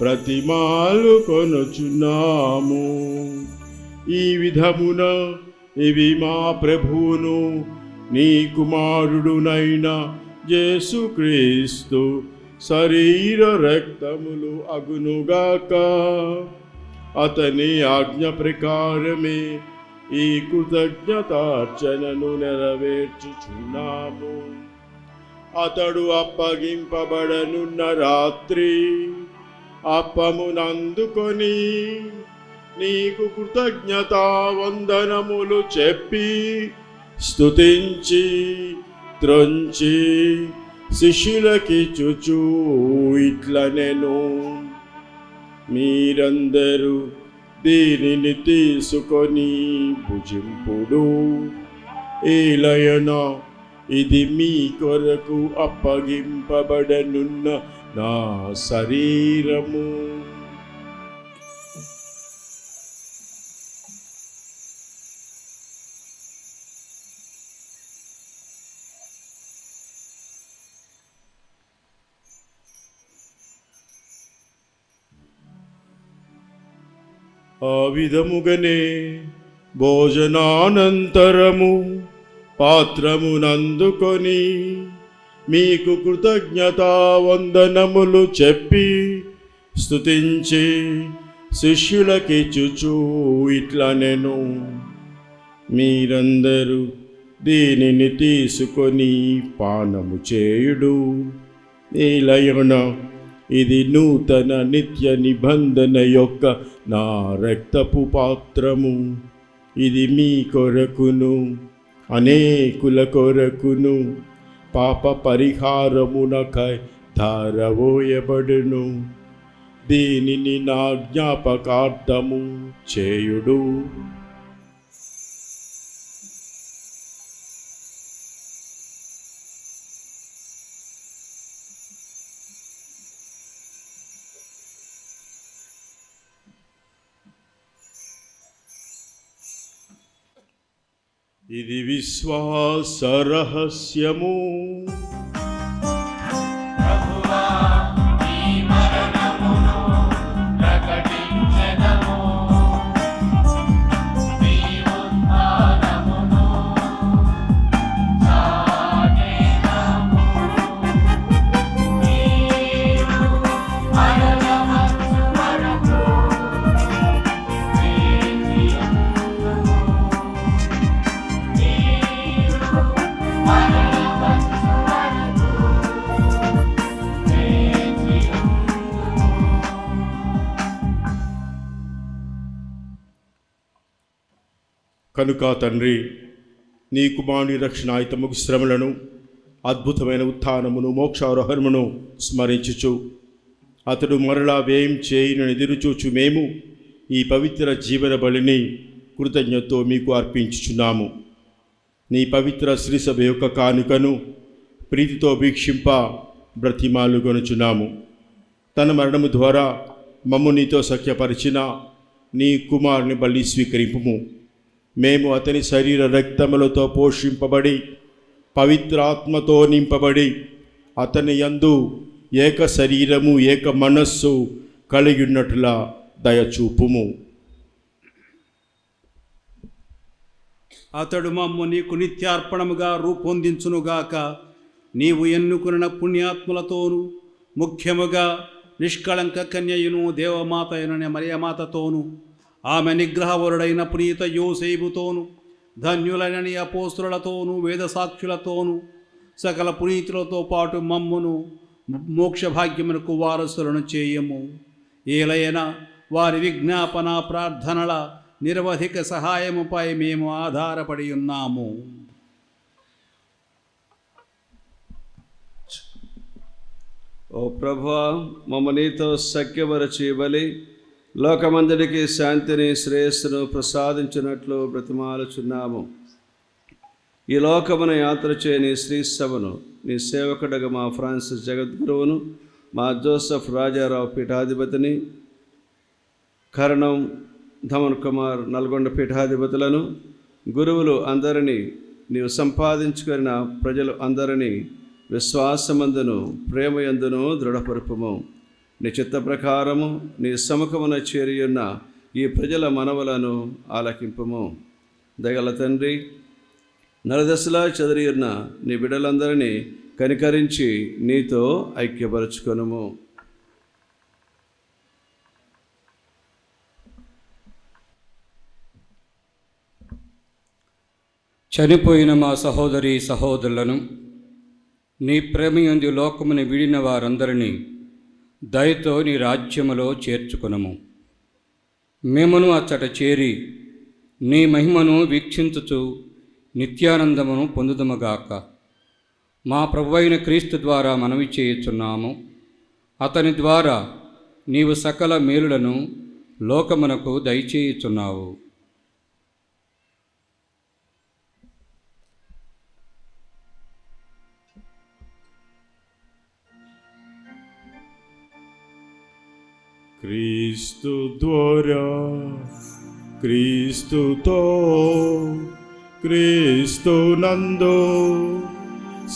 ప్రతిమాలు కొనుచున్నాము. ఈ విధమున ఇవి మా ప్రభువును నీ కుమారుడునైన యేసుక్రీస్తు శరీర రక్తములు అగునుగాక. అతని ఆజ్ఞ ప్రకారమే ఈ కృతజ్ఞతార్చనను నెరవేర్చుచున్నాము. అతడు అప్పగింపబడనున్న రాత్రి అప్పమునందుకొని నీకు కృతజ్ఞతా వందనములు చెప్పి స్తుతించి త్రొంచి శిష్యులకిచ్చుచు ఇట్లనెను, మీరందరూ దీనిని తీసుకొని భుజింపుడు. ఏలయన ఇది మీ కొరకు అప్పగింపబడనున్న నా శరీరము. ఆ విధముగనే భోజనానంతరము పాత్రమునందుకొని మీకు కృతజ్ఞతా వందనములు చెప్పి స్తుతించి శిష్యులకిచ్చుచు ఇట్లనెను, మీరందరూ దీనిని తీసుకొని పానము చేయుడు. ఏలయన ఇది నూతన నిత్య నిబంధన యొక్క నా రక్తపు పాత్రము. ఇది మీ కొరకును అనేకుల కొరకును పాప పరిహారమునకై ధారవోయబడును. దీనిని నా జ్ఞాపకార్థము చేయుడు. ఇది విశ్వాస రహస్యము. ప్రభువా, నీ మరణమును ప్రకటించెదము, నీ ఉత్థానమును చాటెదము. నీవు మరణమచ్చు వరకు వేచియుండుము. కనుక తండ్రి, నీ కుమారుని రక్షణాయుతముకు శ్రమలను అద్భుతమైన ఉత్థానమును మోక్షారోహణమును స్మరించుచు అతడు మరలా వ్యయం చేయునని ఎదురుచూచు మేము ఈ పవిత్ర జీవన బలిని కృతజ్ఞతతో మీకు అర్పించుచున్నాము. నీ పవిత్ర శ్రీసభ యొక్క కానుకను ప్రీతితో వీక్షింప బ్రతిమాలుగొనుచున్నాము. తన మరణము ద్వారా మమ్ము నీతో సఖ్యపరిచిన నీ కుమారుని బలి స్వీకరింపుము. మేము అతని శరీర రక్తములతో పోషింపబడి పవిత్రాత్మతో నింపబడి అతని యందు ఏక శరీరము ఏక మనస్సు కలిగి ఉన్నట్లా దయచూపుము. అతడు మమ్ము నీకు నిత్యార్పణముగా రూపొందించునుగాక. నీవు ఎన్నుకున్న పుణ్యాత్ములతోనూ ముఖ్యముగా నిష్కళంక కన్యయును దేవమాత అయిన మరియమాతతోనూ ఆమె నిగ్రహవరుడైన పునీత యోసేపుతోనూ ధన్యులైన నీ అపోస్తులతోనూ వేద సాక్షులతోనూ సకల పునీతులతో పాటు మమ్మును మోక్ష భాగ్యమునకు వారసులను చేయము. ఏలైనా వారి విజ్ఞాపన ప్రార్థనల నిరవధిక సహాయముపై మేము ఆధారపడి ఉన్నాము. ఓ ప్రభువా, మమ్మ నీతో సఖ్యపరచి బలి లోకమందరికి శాంతిని శ్రేయస్సును ప్రసాదించినట్లు బ్రతిమాలుచున్నాము. ఈ లోకమున యాత్ర చేయని శ్రీ సభను నీ సేవకుడగా మా ఫ్రాన్సిస్ జగద్గురువును, మా జోసెఫ్ రాజారావు పీఠాధిపతిని, కరణం ధమన్ కుమార్ నల్గొండ పీఠాధిపతులను, గురువులు అందరినీ, నీవు సంపాదించుకున్న ప్రజలు అందరినీ విశ్వాసమందును ప్రేమయందును దృఢపరుపుము. నీ చిత్త ప్రకారము నీ సముఖమున చేరియున్న ఈ ప్రజల మనవులను ఆలకింపుము. దయగల తండ్రి, నలుదశలా చెదరియున్న నీ బిడ్డలందరినీ కనికరించి నీతో ఐక్యపరచుకొనుము. చనిపోయిన మా సహోదరి సహోదరులను, నీ ప్రేమయందు లోకముని విడిన వారందరినీ దయతో నీ రాజ్యములో చేర్చుకొనము. మేమును అచ్చట చేరి నీ మహిమను వీక్షించుచు నిత్యానందమును పొందుదముగాక. మా ప్రభువైన క్రీస్తు ద్వారా మనవి చేయుచున్నాము. అతని ద్వారా నీవు సకల మేలులను లోకమునకు దయచేయుచున్నావు. క్రీస్తు ద్వారా, క్రీస్తుతో, క్రీస్తు నందు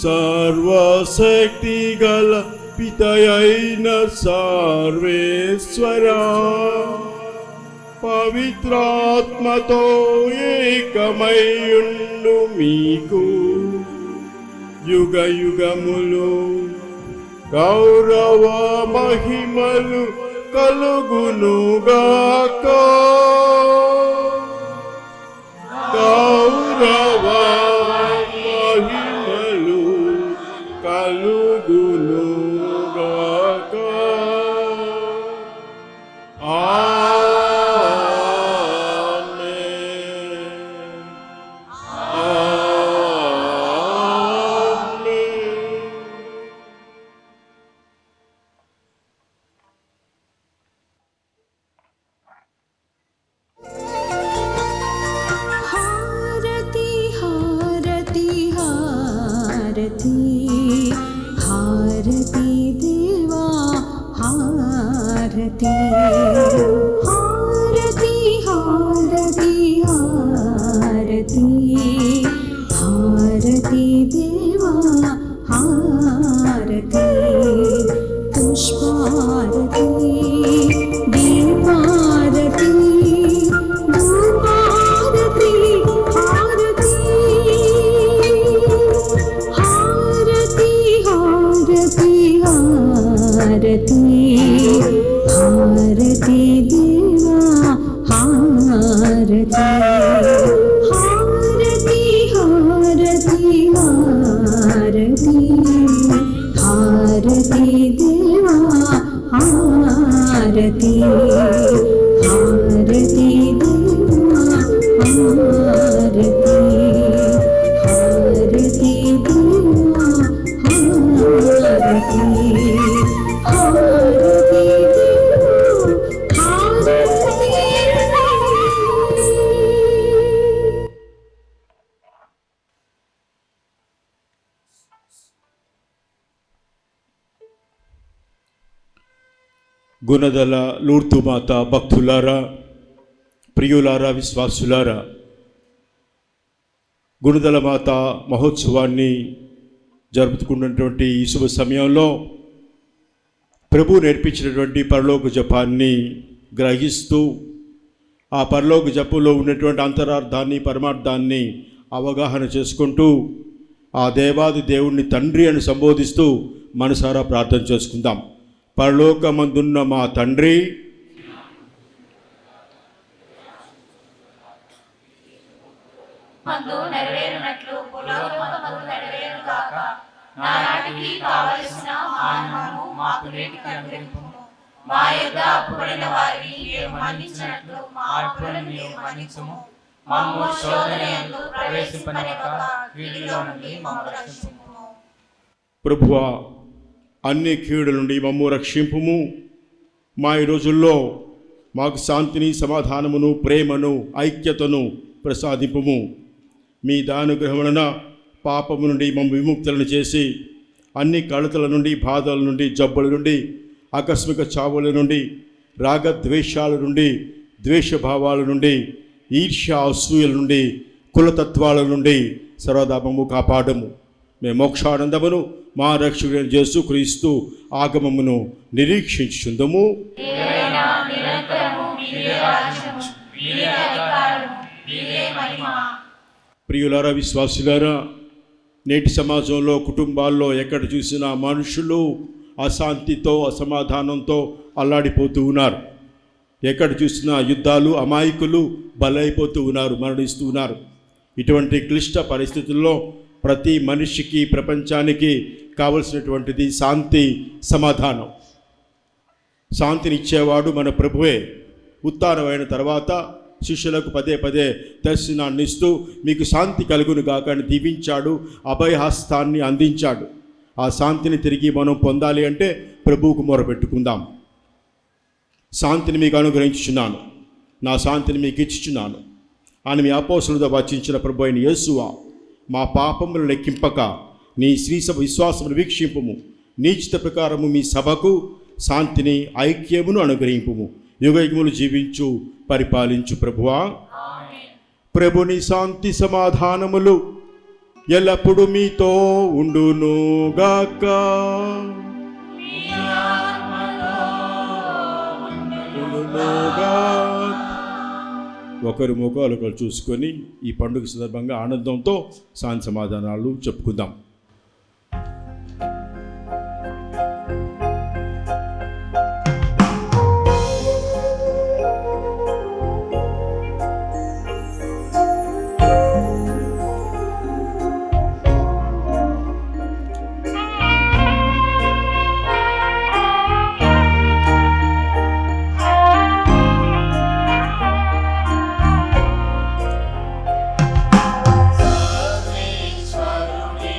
సర్వశక్తి గల పితయైన సర్వేశ్వర పవిత్రాత్మతో ఏకమైయుండు మీకు యుగ యుగములు గౌరవ మహిమలు కలుగునుగాక. గౌరవ మహిమలు కలుగునుగాక. గుణదల లూర్దు మాత భక్తులారా, ప్రియులారా, విశ్వాసులారా, గుణదల మాత మహోత్సవాన్ని జరుపుకున్నటువంటి ఈ శుభ సమయంలో ప్రభు నేర్పించినటువంటి పరలోక జపాన్ని గ్రహిస్తూ ఆ పరలోక జపంలో ఉన్నటువంటి అంతరార్థాన్ని, పరమార్థాన్ని అవగాహన చేసుకుంటూ ఆ దేవాది దేవుణ్ణి తండ్రి అని సంబోధిస్తూ మనసారా ప్రార్థన చేసుకుందాం. పరలోకమందున్న మా తండ్రి, మందు నెరవేరునట్లు భూలోకమందు నెరవేరుగాక. నానాటికి కావలసిన ఆహారము మాకు నేటికి అనుగ్రహింపుము. మా యొద్ద అప్పుబడిన వారిని మేము మన్నించినట్లు మా అప్పులను నీవు మన్నించుము. మమ్ము శోధనయందు ప్రవేశింపనివ్వక కీడులో నుండి మమ్ము రక్షించుము. ప్రభువా, అన్ని కీడుల నుండి మమ్ము రక్షింపుము. మా ఈ రోజుల్లో మాకు శాంతిని, సమాధానమును, ప్రేమను, ఐక్యతను ప్రసాదింపుము. మీ దానుగ్రహం వలన పాపము నుండి మమ్మ విముక్తులను చేసి అన్ని కలతల నుండి, బాధల నుండి, జబ్బుల నుండి, ఆకస్మిక చావుల నుండి, రాగద్వేషాల నుండి, ద్వేషభావాల నుండి, ఈర్ష్య అసూయల నుండి, కులతత్వాల నుండి సర్వదా మమ్ము కాపాడము. మేము మోక్షానందమును మా రక్షకుడైన యేసుక్రీస్తు ఆగమమును నిరీక్షించుందము. ప్రియులారా, విశ్వాసులారా, నేటి సమాజంలో, కుటుంబాల్లో ఎక్కడ చూసినా మనుషులు అశాంతితో, అసమాధానంతో అల్లాడిపోతూ ఉన్నారు. ఎక్కడ చూసినా యుద్ధాలు, అమాయకులు బలైపోతూ ఉన్నారు, మరణిస్తూ ఉన్నారు. ఇటువంటి క్లిష్ట పరిస్థితుల్లో ప్రతి మనిషికి, ప్రపంచానికి కావలసినటువంటిది శాంతి, సమాధానం. శాంతినిచ్చేవాడు మన ప్రభువే. ఉత్థానమైన తర్వాత శిష్యులకు పదే పదే దర్శనాన్ని ఇస్తూ మీకు శాంతి కలుగును గాక అని దీవించాడు, అభయహస్తాన్ని అందించాడు. ఆ శాంతిని తిరిగి మనం పొందాలి అంటే ప్రభువుకు మొరపెట్టుకుందాం. శాంతిని మీకు అనుగ్రహించుచున్నాను, నా శాంతిని మీకు ఇచ్చుచున్నాను అని మీ అపోస్తలులతో వచించిన ప్రభు అయిన యేసువా, మా పాపములను లెక్కింపక నీ శ్రీసభ విశ్వాసమును వీక్షింపుము. నీచిత ప్రకారము మీ సభకు శాంతిని, ఐక్యమును అనుగ్రహింపుము. యుగయుగములు జీవించు, పరిపాలించు ప్రభువా. ప్రభుని శాంతి సమాధానములు ఎల్లప్పుడూ మీతో ఉండునుగాక. ఒకరి ముఖాలు ఒకరు చూసుకొని ఈ పండుగ సందర్భంగా ఆనందంతో శాంతి సమాధానాలు చెప్పుకుందాం. సర్వేశ్వరుని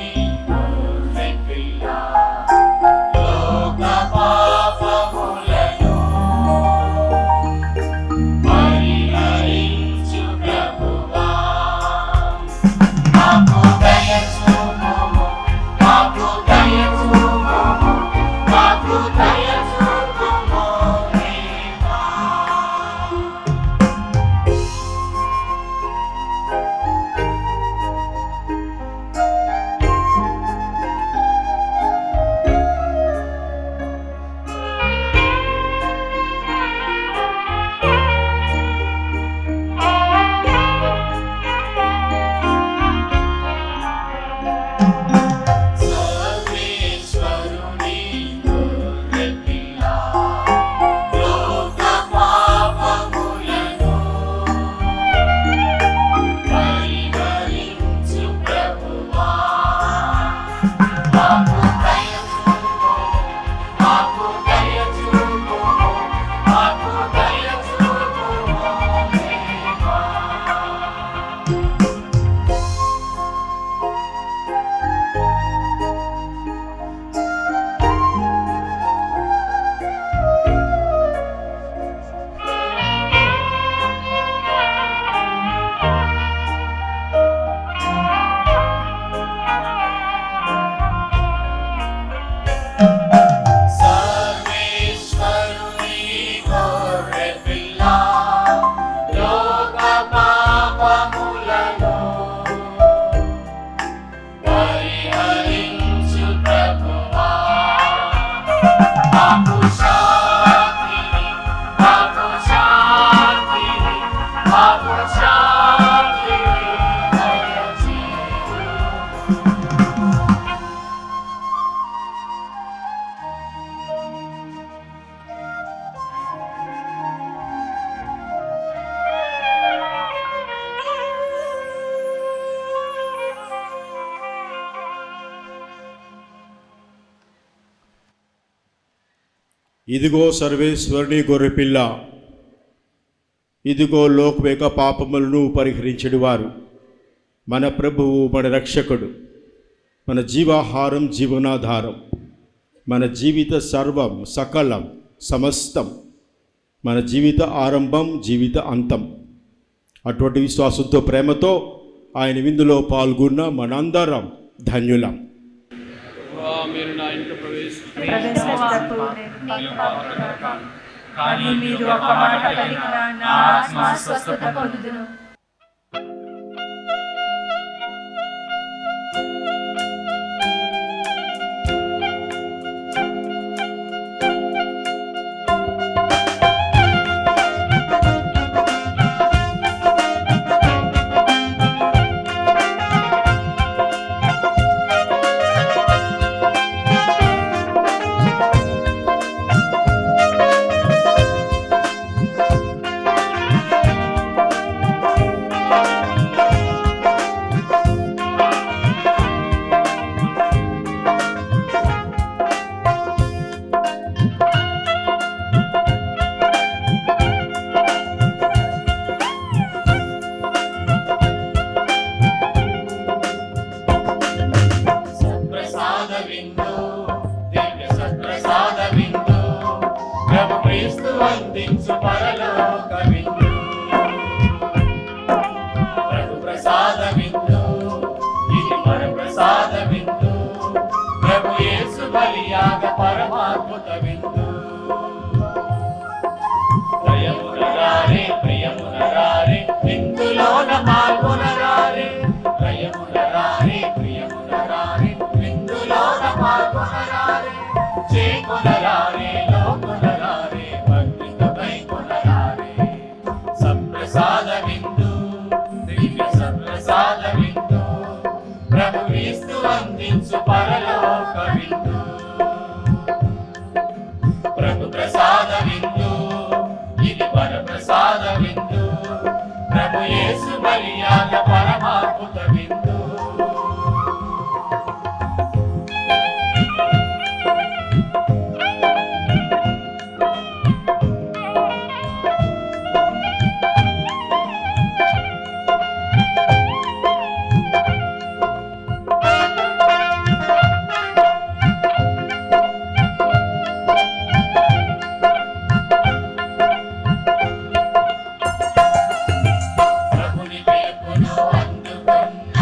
ఇదిగో సర్వేశ్వరుని గొర్రెపిల్ల, ఇదిగో లోకం యొక్క పాపములను పరిహరించెడివారు, మన ప్రభువు, మన రక్షకుడు, మన జీవాహారం, జీవనాధారం, మన జీవిత సర్వం, సకలం, సమస్తం, మన జీవిత ఆరంభం, జీవిత అంతం. అటువంటి విశ్వాసంతో, ప్రేమతో ఆయన విందులో పాల్గొన్న మనందరం ధన్యులం. మీరు నా ఇంట కానీ మీరు ఒక మాట పలికినా నా ఆత్మ స్వస్థత పొందును. ప్రభుని పిలుపును అందుకున్న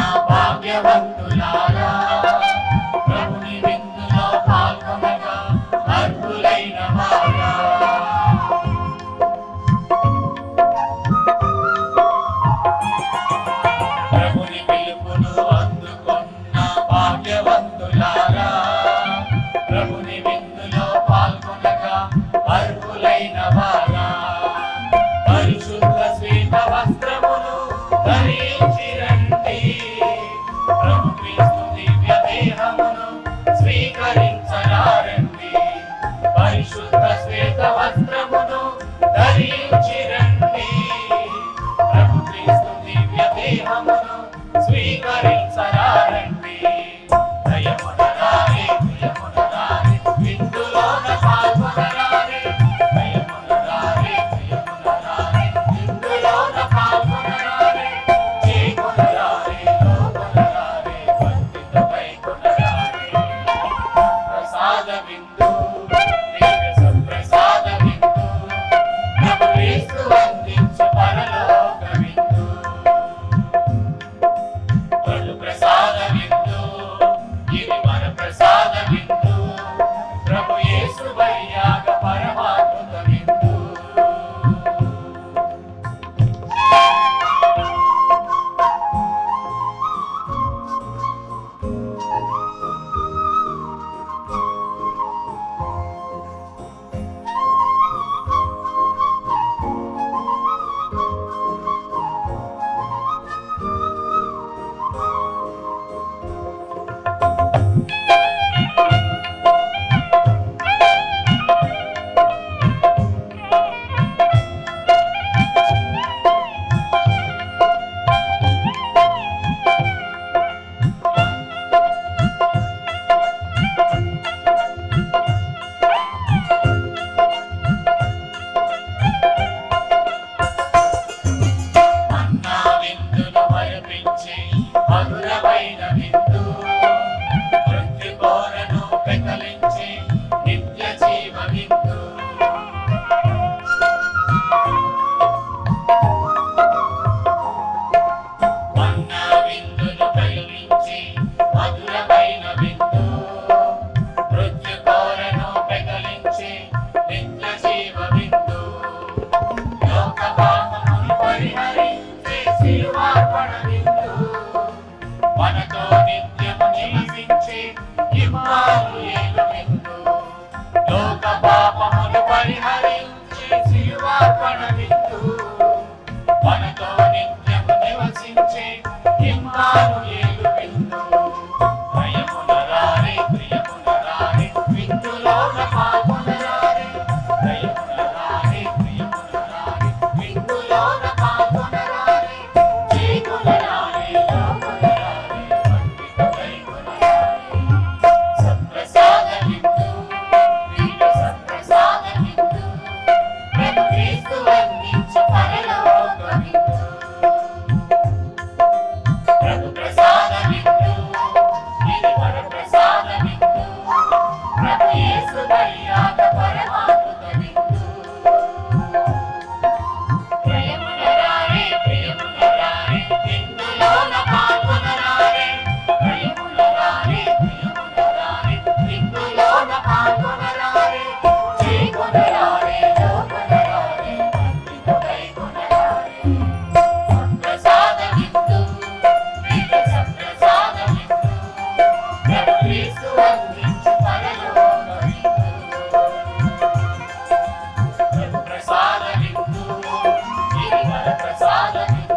ప్రసాదమిందు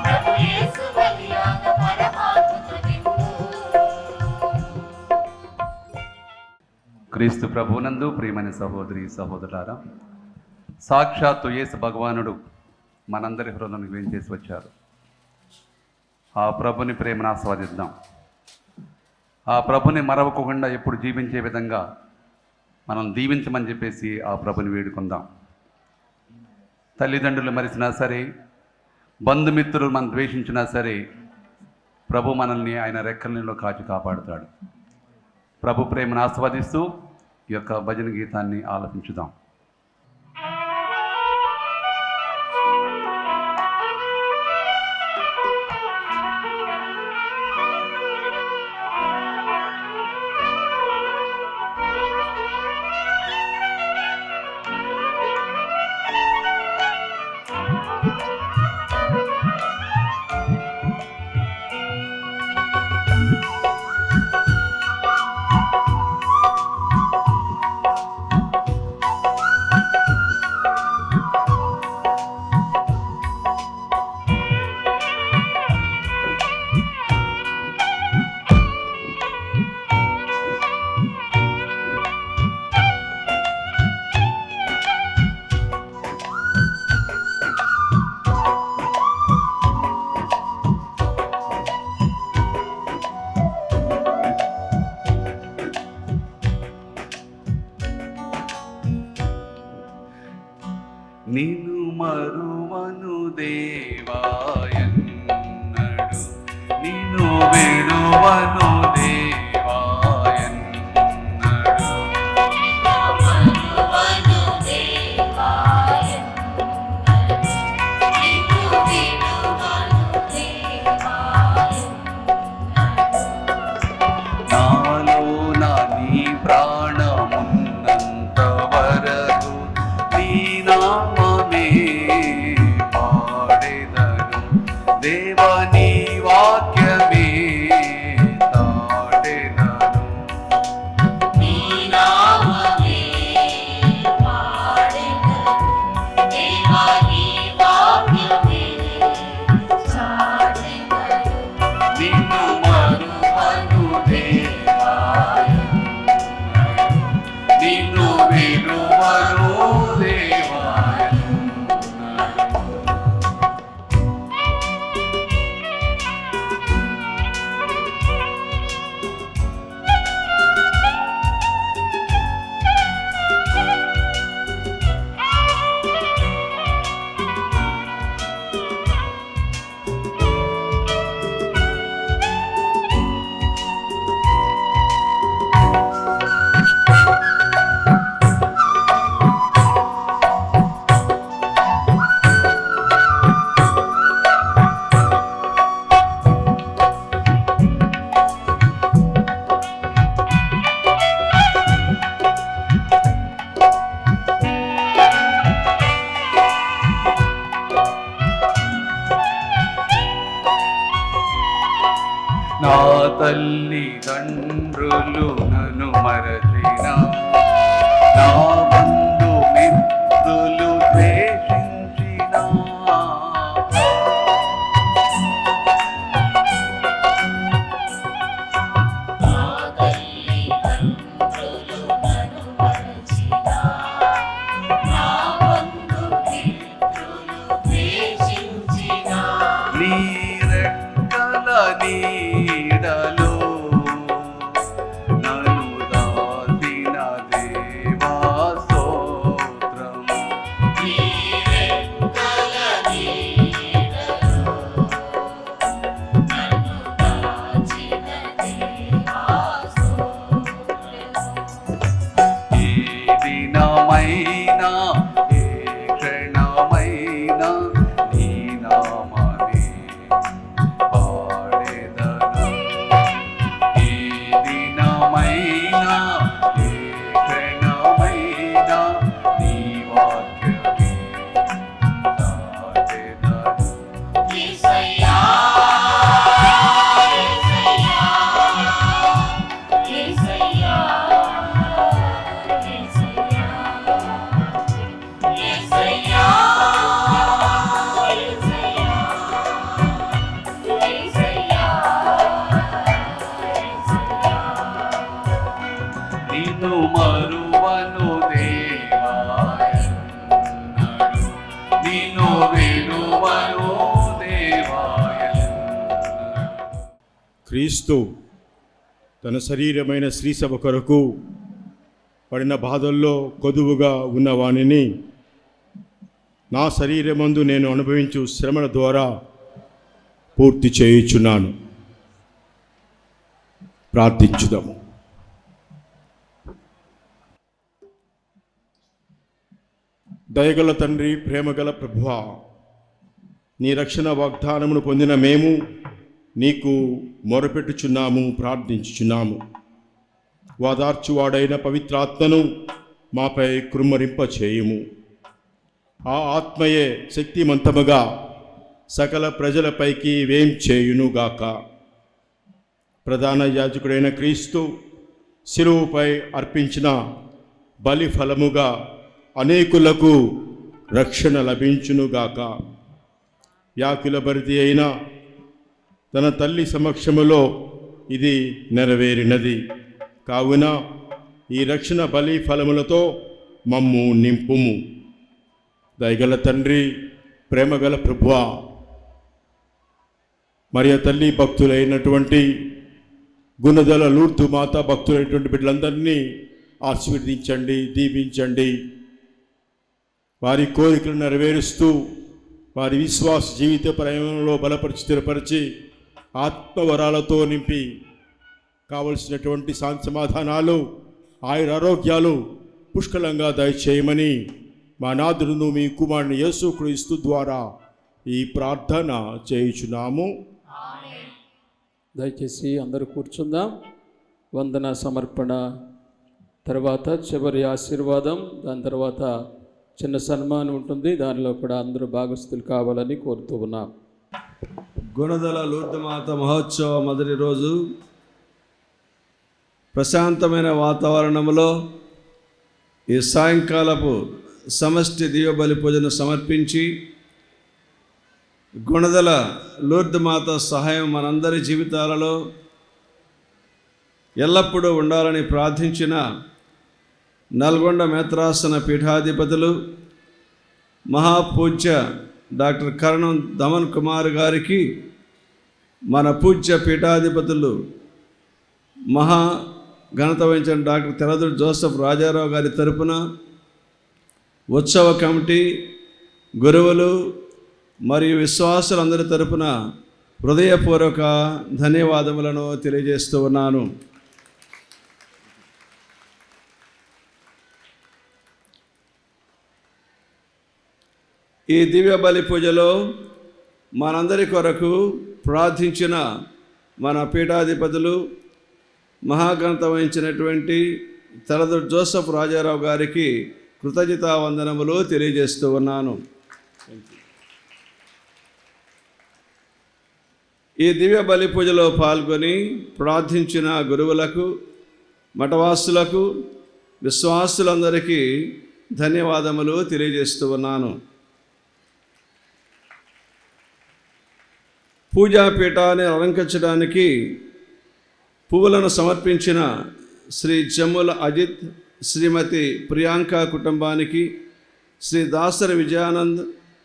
ప్రభు యేసు బలియాగ పరమాత్మక విందు. క్రీస్తు ప్రభువునందు ప్రియమైన సహోదరి సహోదరులారా, సాక్షాత్తు యేసు భగవానుడు మనందరి హృదయానికి వేంచేసి వచ్చారు. ఆ ప్రభుని ప్రేమను ఆస్వాదిద్దాం. ఆ ప్రభుని మరవకుండా ఎప్పుడు జీవించే విధంగా మనం దీవించమని చెప్పేసి ఆ ప్రభుని వేడుకుందాం. తల్లిదండ్రులు మరిచినా సరే, బంధుమిత్రులు మనం ద్వేషించినా సరే, ప్రభు మనల్ని ఆయన రెక్కలలో కాచి కాపాడుతాడు. ప్రభు ప్రేమను ఆస్వాదిస్తూ ఈ యొక్క భజన గీతాన్ని ఆలపించుదాం. నిన్ను మరువను దేవాయన్నడు, నిన్ను విడువను దేవాయన్నడు. మరువను దేవాయన్నడు, నిన్ను విడువను దేవాయన్నడు. నాలోన నీ ప్రాణమున్నంత వరకు నీ నామమే పాడెదను, దేవా నీ వాక్యమే తాడెదను. నీ నామమే పాడెదను, దేవా నీ వాక్యమే చాటెదను. నిన్ను మరువను దేవాయన్నడు, నిన్ను విడువను దేవాయన్నడు. నా తల్లిదండ్రులు నన్ను మరచిన, నా బంధుమిత్రులు ద్వేషించిన, నా తల్లిదండ్రులు నన్ను మరచిన, నా బంధుమిత్రులు ద్వేషించిన, నీ రెక్కల నీడలో నన్ను దాచిన దేవా స్తోత్రము. నీ రెక్కల నీడలో నన్ను దాచిన దేవా స్తోత్రము. ఏ దినమైనా ఏ క్షణమైనా నీ నామమే పాడెదను, క్రీస్తు తన శరీరమైన శ్రీసభ కొరకు పడిన బాధల్లో కొదువుగా ఉన్నవానిని నా శరీరమందు నేను అనుభవించు శ్రమల ద్వారా పూర్తి చేయుచున్నాను. ప్రార్థించుదాము. దయగల తండ్రి, ప్రేమగల ప్రభువా, నీ రక్షణ వాగ్దానమును పొందిన మేము నీకు మొరపెట్టుచున్నాము, ప్రార్థించుచున్నాము. వాదార్చువాడైన పవిత్రాత్మను మాపై కృమ్మరింప చేయుము. ఆ ఆత్మయే శక్తిమంతముగా సకల ప్రజలపైకి వేం చేయునుగాక. ప్రధాన యాజకుడైన క్రీస్తు శిలువపై అర్పించిన బలి ఫలముగా అనేకులకు రక్షణ లభించునుగాక. వ్యాకుల భరితి అయిన తన తల్లి సమక్షములో ఇది నెరవేరినది. కావున ఈ రక్షణ బలి ఫలములతో మమ్ము నింపుము. దయగల తండ్రి, ప్రేమగల ప్రభువా, మరియ తల్లి భక్తులైనటువంటి గుణదల లూర్దు మాత భక్తులైనటువంటి బిడ్డలందరినీ ఆశీర్వదించండి, దీవించండి. వారి కోరికలను నెరవేరుస్తూ వారి విశ్వాస జీవిత ప్రయాణంలో బలపరిచి స్థిరపరిచి ఆత్మవరాలతో నింపి కావలసినటువంటి శాంతి సమాధానాలు, ఆయురారోగ్యాలు పుష్కలంగా దయచేయమని మా నాథుడును మీ కుమారుని యేసుక్రీస్తు ద్వారా ఈ ప్రార్థన చేయుచున్నాము. దయచేసి అందరూ కూర్చుందాం. వందన సమర్పణ తర్వాత చివరి ఆశీర్వాదం, దాని తర్వాత చిన్న సన్మానం ఉంటుంది. దానిలో కూడా అందరూ భాగస్థులు కావాలని కోరుతూ ఉన్నాం. గుణదల లూర్దు మాత మహోత్సవ మొదటి రోజు ప్రశాంతమైన వాతావరణంలో ఈ సాయంకాలపు సమష్టి దివ్యబలి పూజను సమర్పించి గుణదల లూర్దు మాత సహాయం మనందరి జీవితాలలో ఎల్లప్పుడూ ఉండాలని ప్రార్థించిన నల్గొండ మేత్రాసన పీఠాధిపతులు మహాపూజ్య డాక్టర్ కరణం దమన్ కుమార్ గారికి మన పూజ్య పీఠాధిపతులు మహా ఘనత వహించిన డాక్టర్ తెరదురు జోసెఫ్ రాజారావు గారి తరపున ఉత్సవ కమిటీ, గురువులు మరియు విశ్వాసులందరి తరపున హృదయపూర్వక ధన్యవాదములను తెలియజేస్తూ ఉన్నాను. ఈ దివ్య బలి పూజలో మనందరి కొరకు ప్రార్థించిన మన పీఠాధిపతులు మహాఘనత వహించినటువంటి తెరదురు జోసెఫ్ రాజారావు గారికి కృతజ్ఞతా వందనములు తెలియజేస్తూ ఉన్నాను. ఈ దివ్య బలి పూజలో పాల్గొని ప్రార్థించిన గురువులకు, మఠవాసులకు, విశ్వాసులందరికీ ధన్యవాదములు తెలియజేస్తూ ఉన్నాను. పూజాపీఠాన్ని అలంకరించడానికి పువ్వులను సమర్పించిన శ్రీ జమ్ముల అజిత్, శ్రీమతి ప్రియాంక కుటుంబానికి, శ్రీ దాసరి విజయానంద్,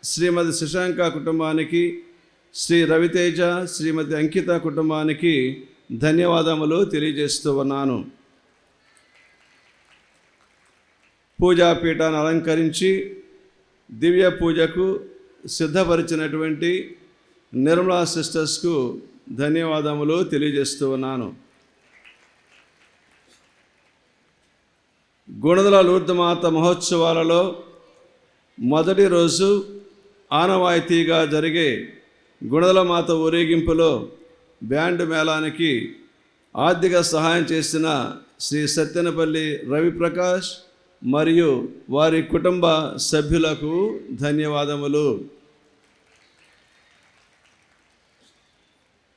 శ్రీమతి శశాంక కుటుంబానికి, శ్రీ రవితేజ, శ్రీమతి అంకిత కుటుంబానికి ధన్యవాదములు తెలియజేస్తూ ఉన్నాను. పూజాపీఠాన్ని అలంకరించి దివ్య పూజకు సిద్ధపరిచినటువంటి నిర్మలా సిస్టర్స్కు ధన్యవాదములు తెలియజేస్తూ ఉన్నాను. గుణదల లూర్దు మాత మహోత్సవాలలో మొదటి రోజు ఆనవాయితీగా జరిగే గుణదల మాత ఊరేగింపులో బ్యాండ్ మేళానికి ఆర్థిక సహాయం చేసిన శ్రీ సత్యనపల్లి రవిప్రకాష్ మరియు వారి కుటుంబ సభ్యులకు ధన్యవాదములు.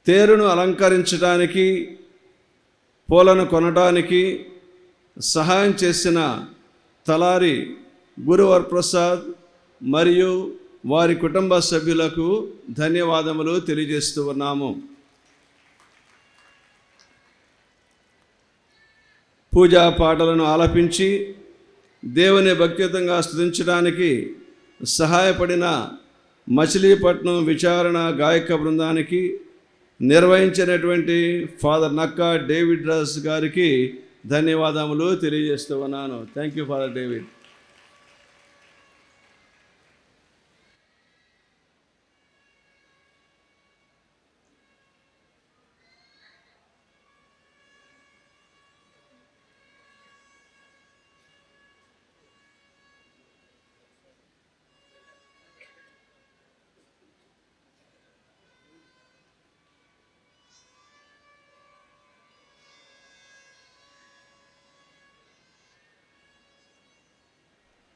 తేరును అలంకరించడానికి, పూలను కొనడానికి సహాయం చేసిన తలారి గురువర్ ప్రసాద్ మరియు వారి కుటుంబ సభ్యులకు ధన్యవాదములు తెలియజేస్తూ ఉన్నాము. పూజా పాటలను ఆలపించి దేవుని భక్తియుతంగా స్తుతించడానికి సహాయపడిన మచిలీపట్నం విచారణ గాయక బృందానికి, నిర్వహించినటువంటి ఫాదర్ నక్కా డేవిడ్ రాస్ గారికి ధన్యవాదములు తెలియజేస్తూ ఉన్నాను. Thank you father David.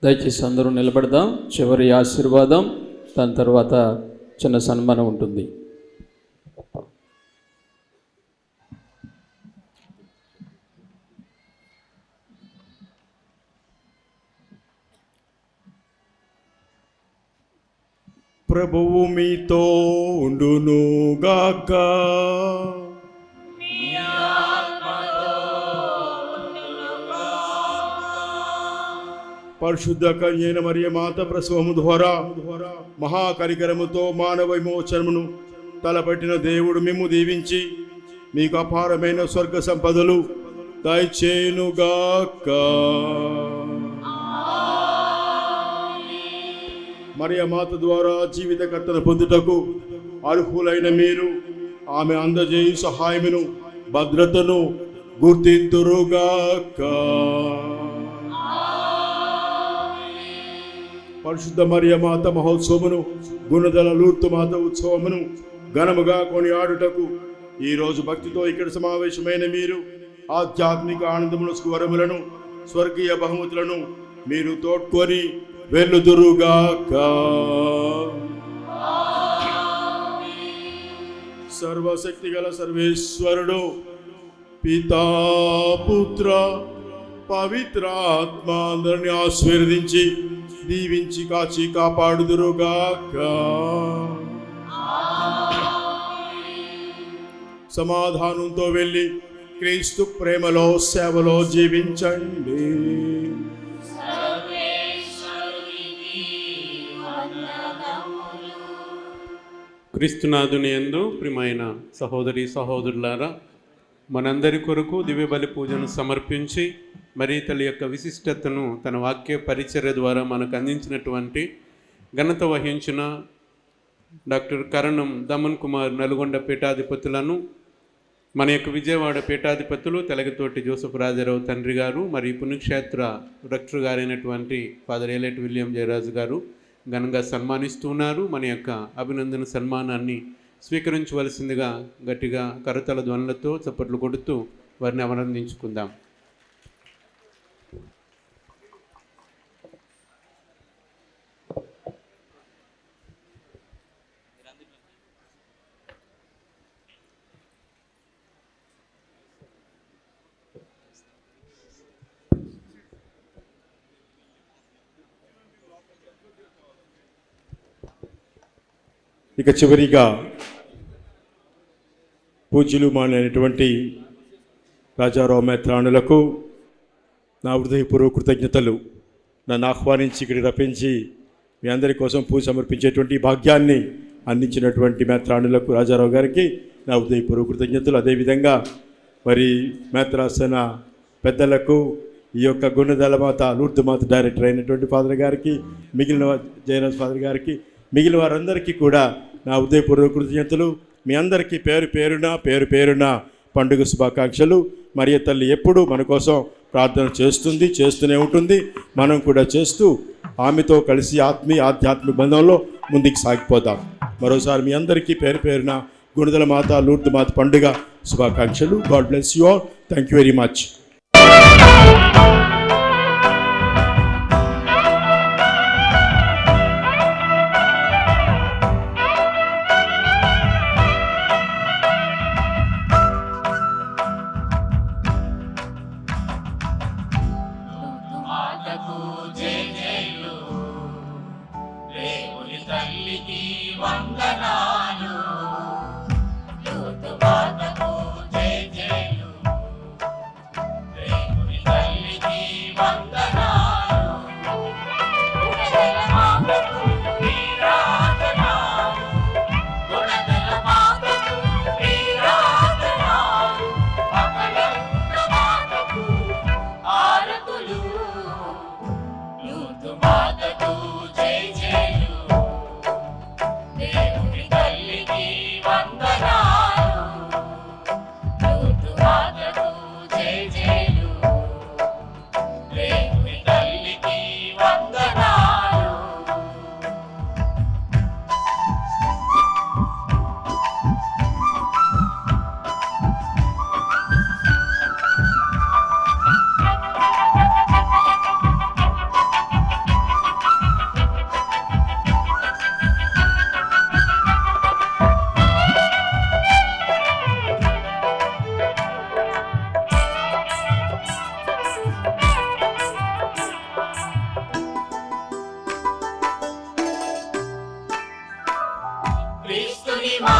దయచేసి అందరూ నిలబడదాం. చివరి ఆశీర్వాదం, దాని తర్వాత చిన్న సన్మానం ఉంటుంది. ప్రభువు మీతో ఉండునుగాక. పరిశుద్ధ కన్యైన మరియ మాత ప్రసవము ద్వారా మహాకరికరముతో మానవ విమోచనమును తలపెట్టిన దేవుడు మిమ్ము దీవించి మీకు అపారమైన స్వర్గ సంపదలు దయచేయునుగాక. మరియ మాత ద్వారా జీవితకర్తను పొందుటకు అర్హులైన మీరు ఆమె అందజేయు సహాయమును భద్రతను గుర్తింతురుగాక. పరిశుద్ధ మరియ మాత మహోత్సవమును, గుణదల లూర్తు మాత ఉత్సవమును ఘనముగా కొనియాడుటకు ఈరోజు భక్తితో ఇక్కడ సమావేశమైన మీరు ఆధ్యాత్మిక ఆనందమును, స్వరములను, స్వర్గీయ బహుమతులను మీరు తోడ్కొని వెల్లుదురుగాక. సర్వశక్తి గల సర్వేశ్వరుడు పితా, పుత్ర, పవిత్రాత్మ అందరిని ఆశీర్వదించి దీవించి కాచి కాపాడుదురుగాక. సమాధానంతో వెళ్ళి క్రీస్తు ప్రేమలో సేవలో జీవించండి. క్రీస్తునాథుని యందు ప్రియమైన సహోదరి సహోదరులారా, మనందరి కొరకు దివ్య బలి పూజను సమర్పించి మరి తల్లి యొక్క విశిష్టతను తన వాక్య పరిచర్య ద్వారా మనకు అందించినటువంటి ఘనత వహించిన డాక్టర్ కరణం దమన్ కుమార్ నల్గొండ పీఠాధిపతులను, మన యొక్క విజయవాడ పీఠాధిపతులు తెలగతోటి జోసఫ్ రాజారావు తండ్రి గారు, మరి పుణ్యక్షేత్ర రెక్టర్ గారైనటువంటి ఫాదర్ ఏలేటి విలియం జయరాజు గారు ఘనంగా సన్మానిస్తున్నారు. మన యొక్క అభినందన సన్మానాన్ని స్వీకరించవలసిందిగా గట్టిగా కరతల ధ్వనులతో చప్పట్లు కొడుతూ వారిని అభినందించుకుందాం. ఇక చివరిగా పూజ్యులు మానైనటువంటి రాజారావు మేత్రాణులకు నా హృదయపూర్వక కృతజ్ఞతలు. నన్ను ఆహ్వానించి ఇక్కడికి రప్పించి మీ అందరి కోసం పూజ సమర్పించేటువంటి భాగ్యాన్ని అందించినటువంటి మేత్రాణులకు రాజారావు గారికి నా హృదయపూర్వక కృతజ్ఞతలు. అదేవిధంగా మరి మేత్రాసన పెద్దలకు, ఈ యొక్క గుణదల మాత లూర్దు మాత డైరెక్టర్ అయినటువంటి ఫాదర్ గారికి, మిగిలిన జయరాజ్ ఫాదర్ గారికి, మిగిలిన వారందరికీ కూడా నా హృదయపూర్వక కృతజ్ఞతలు. మీ అందరికీ పేరు పేరున పండుగ శుభాకాంక్షలు. మరియ తల్లి ఎప్పుడూ మన కోసం ప్రార్థన చేస్తూనే ఉంటుంది. మనం కూడా చేస్తూ ఆమెతో కలిసి ఆధ్యాత్మిక బంధంలో ముందుకు సాగిపోదాం. మరోసారి మీ అందరికీ పేరున గుణదల మాత లూర్దు మాత పండుగ శుభాకాంక్షలు. God bless you all. Thank you very much. తల్లికి వందనాలు, లూర్దు మాతకు జై జైలు. దేవుని తల్లికి వందనాలు, గుణదల మాతకు వీరాధనాలు, గుణదల మాతకు క్రీస్తుని మా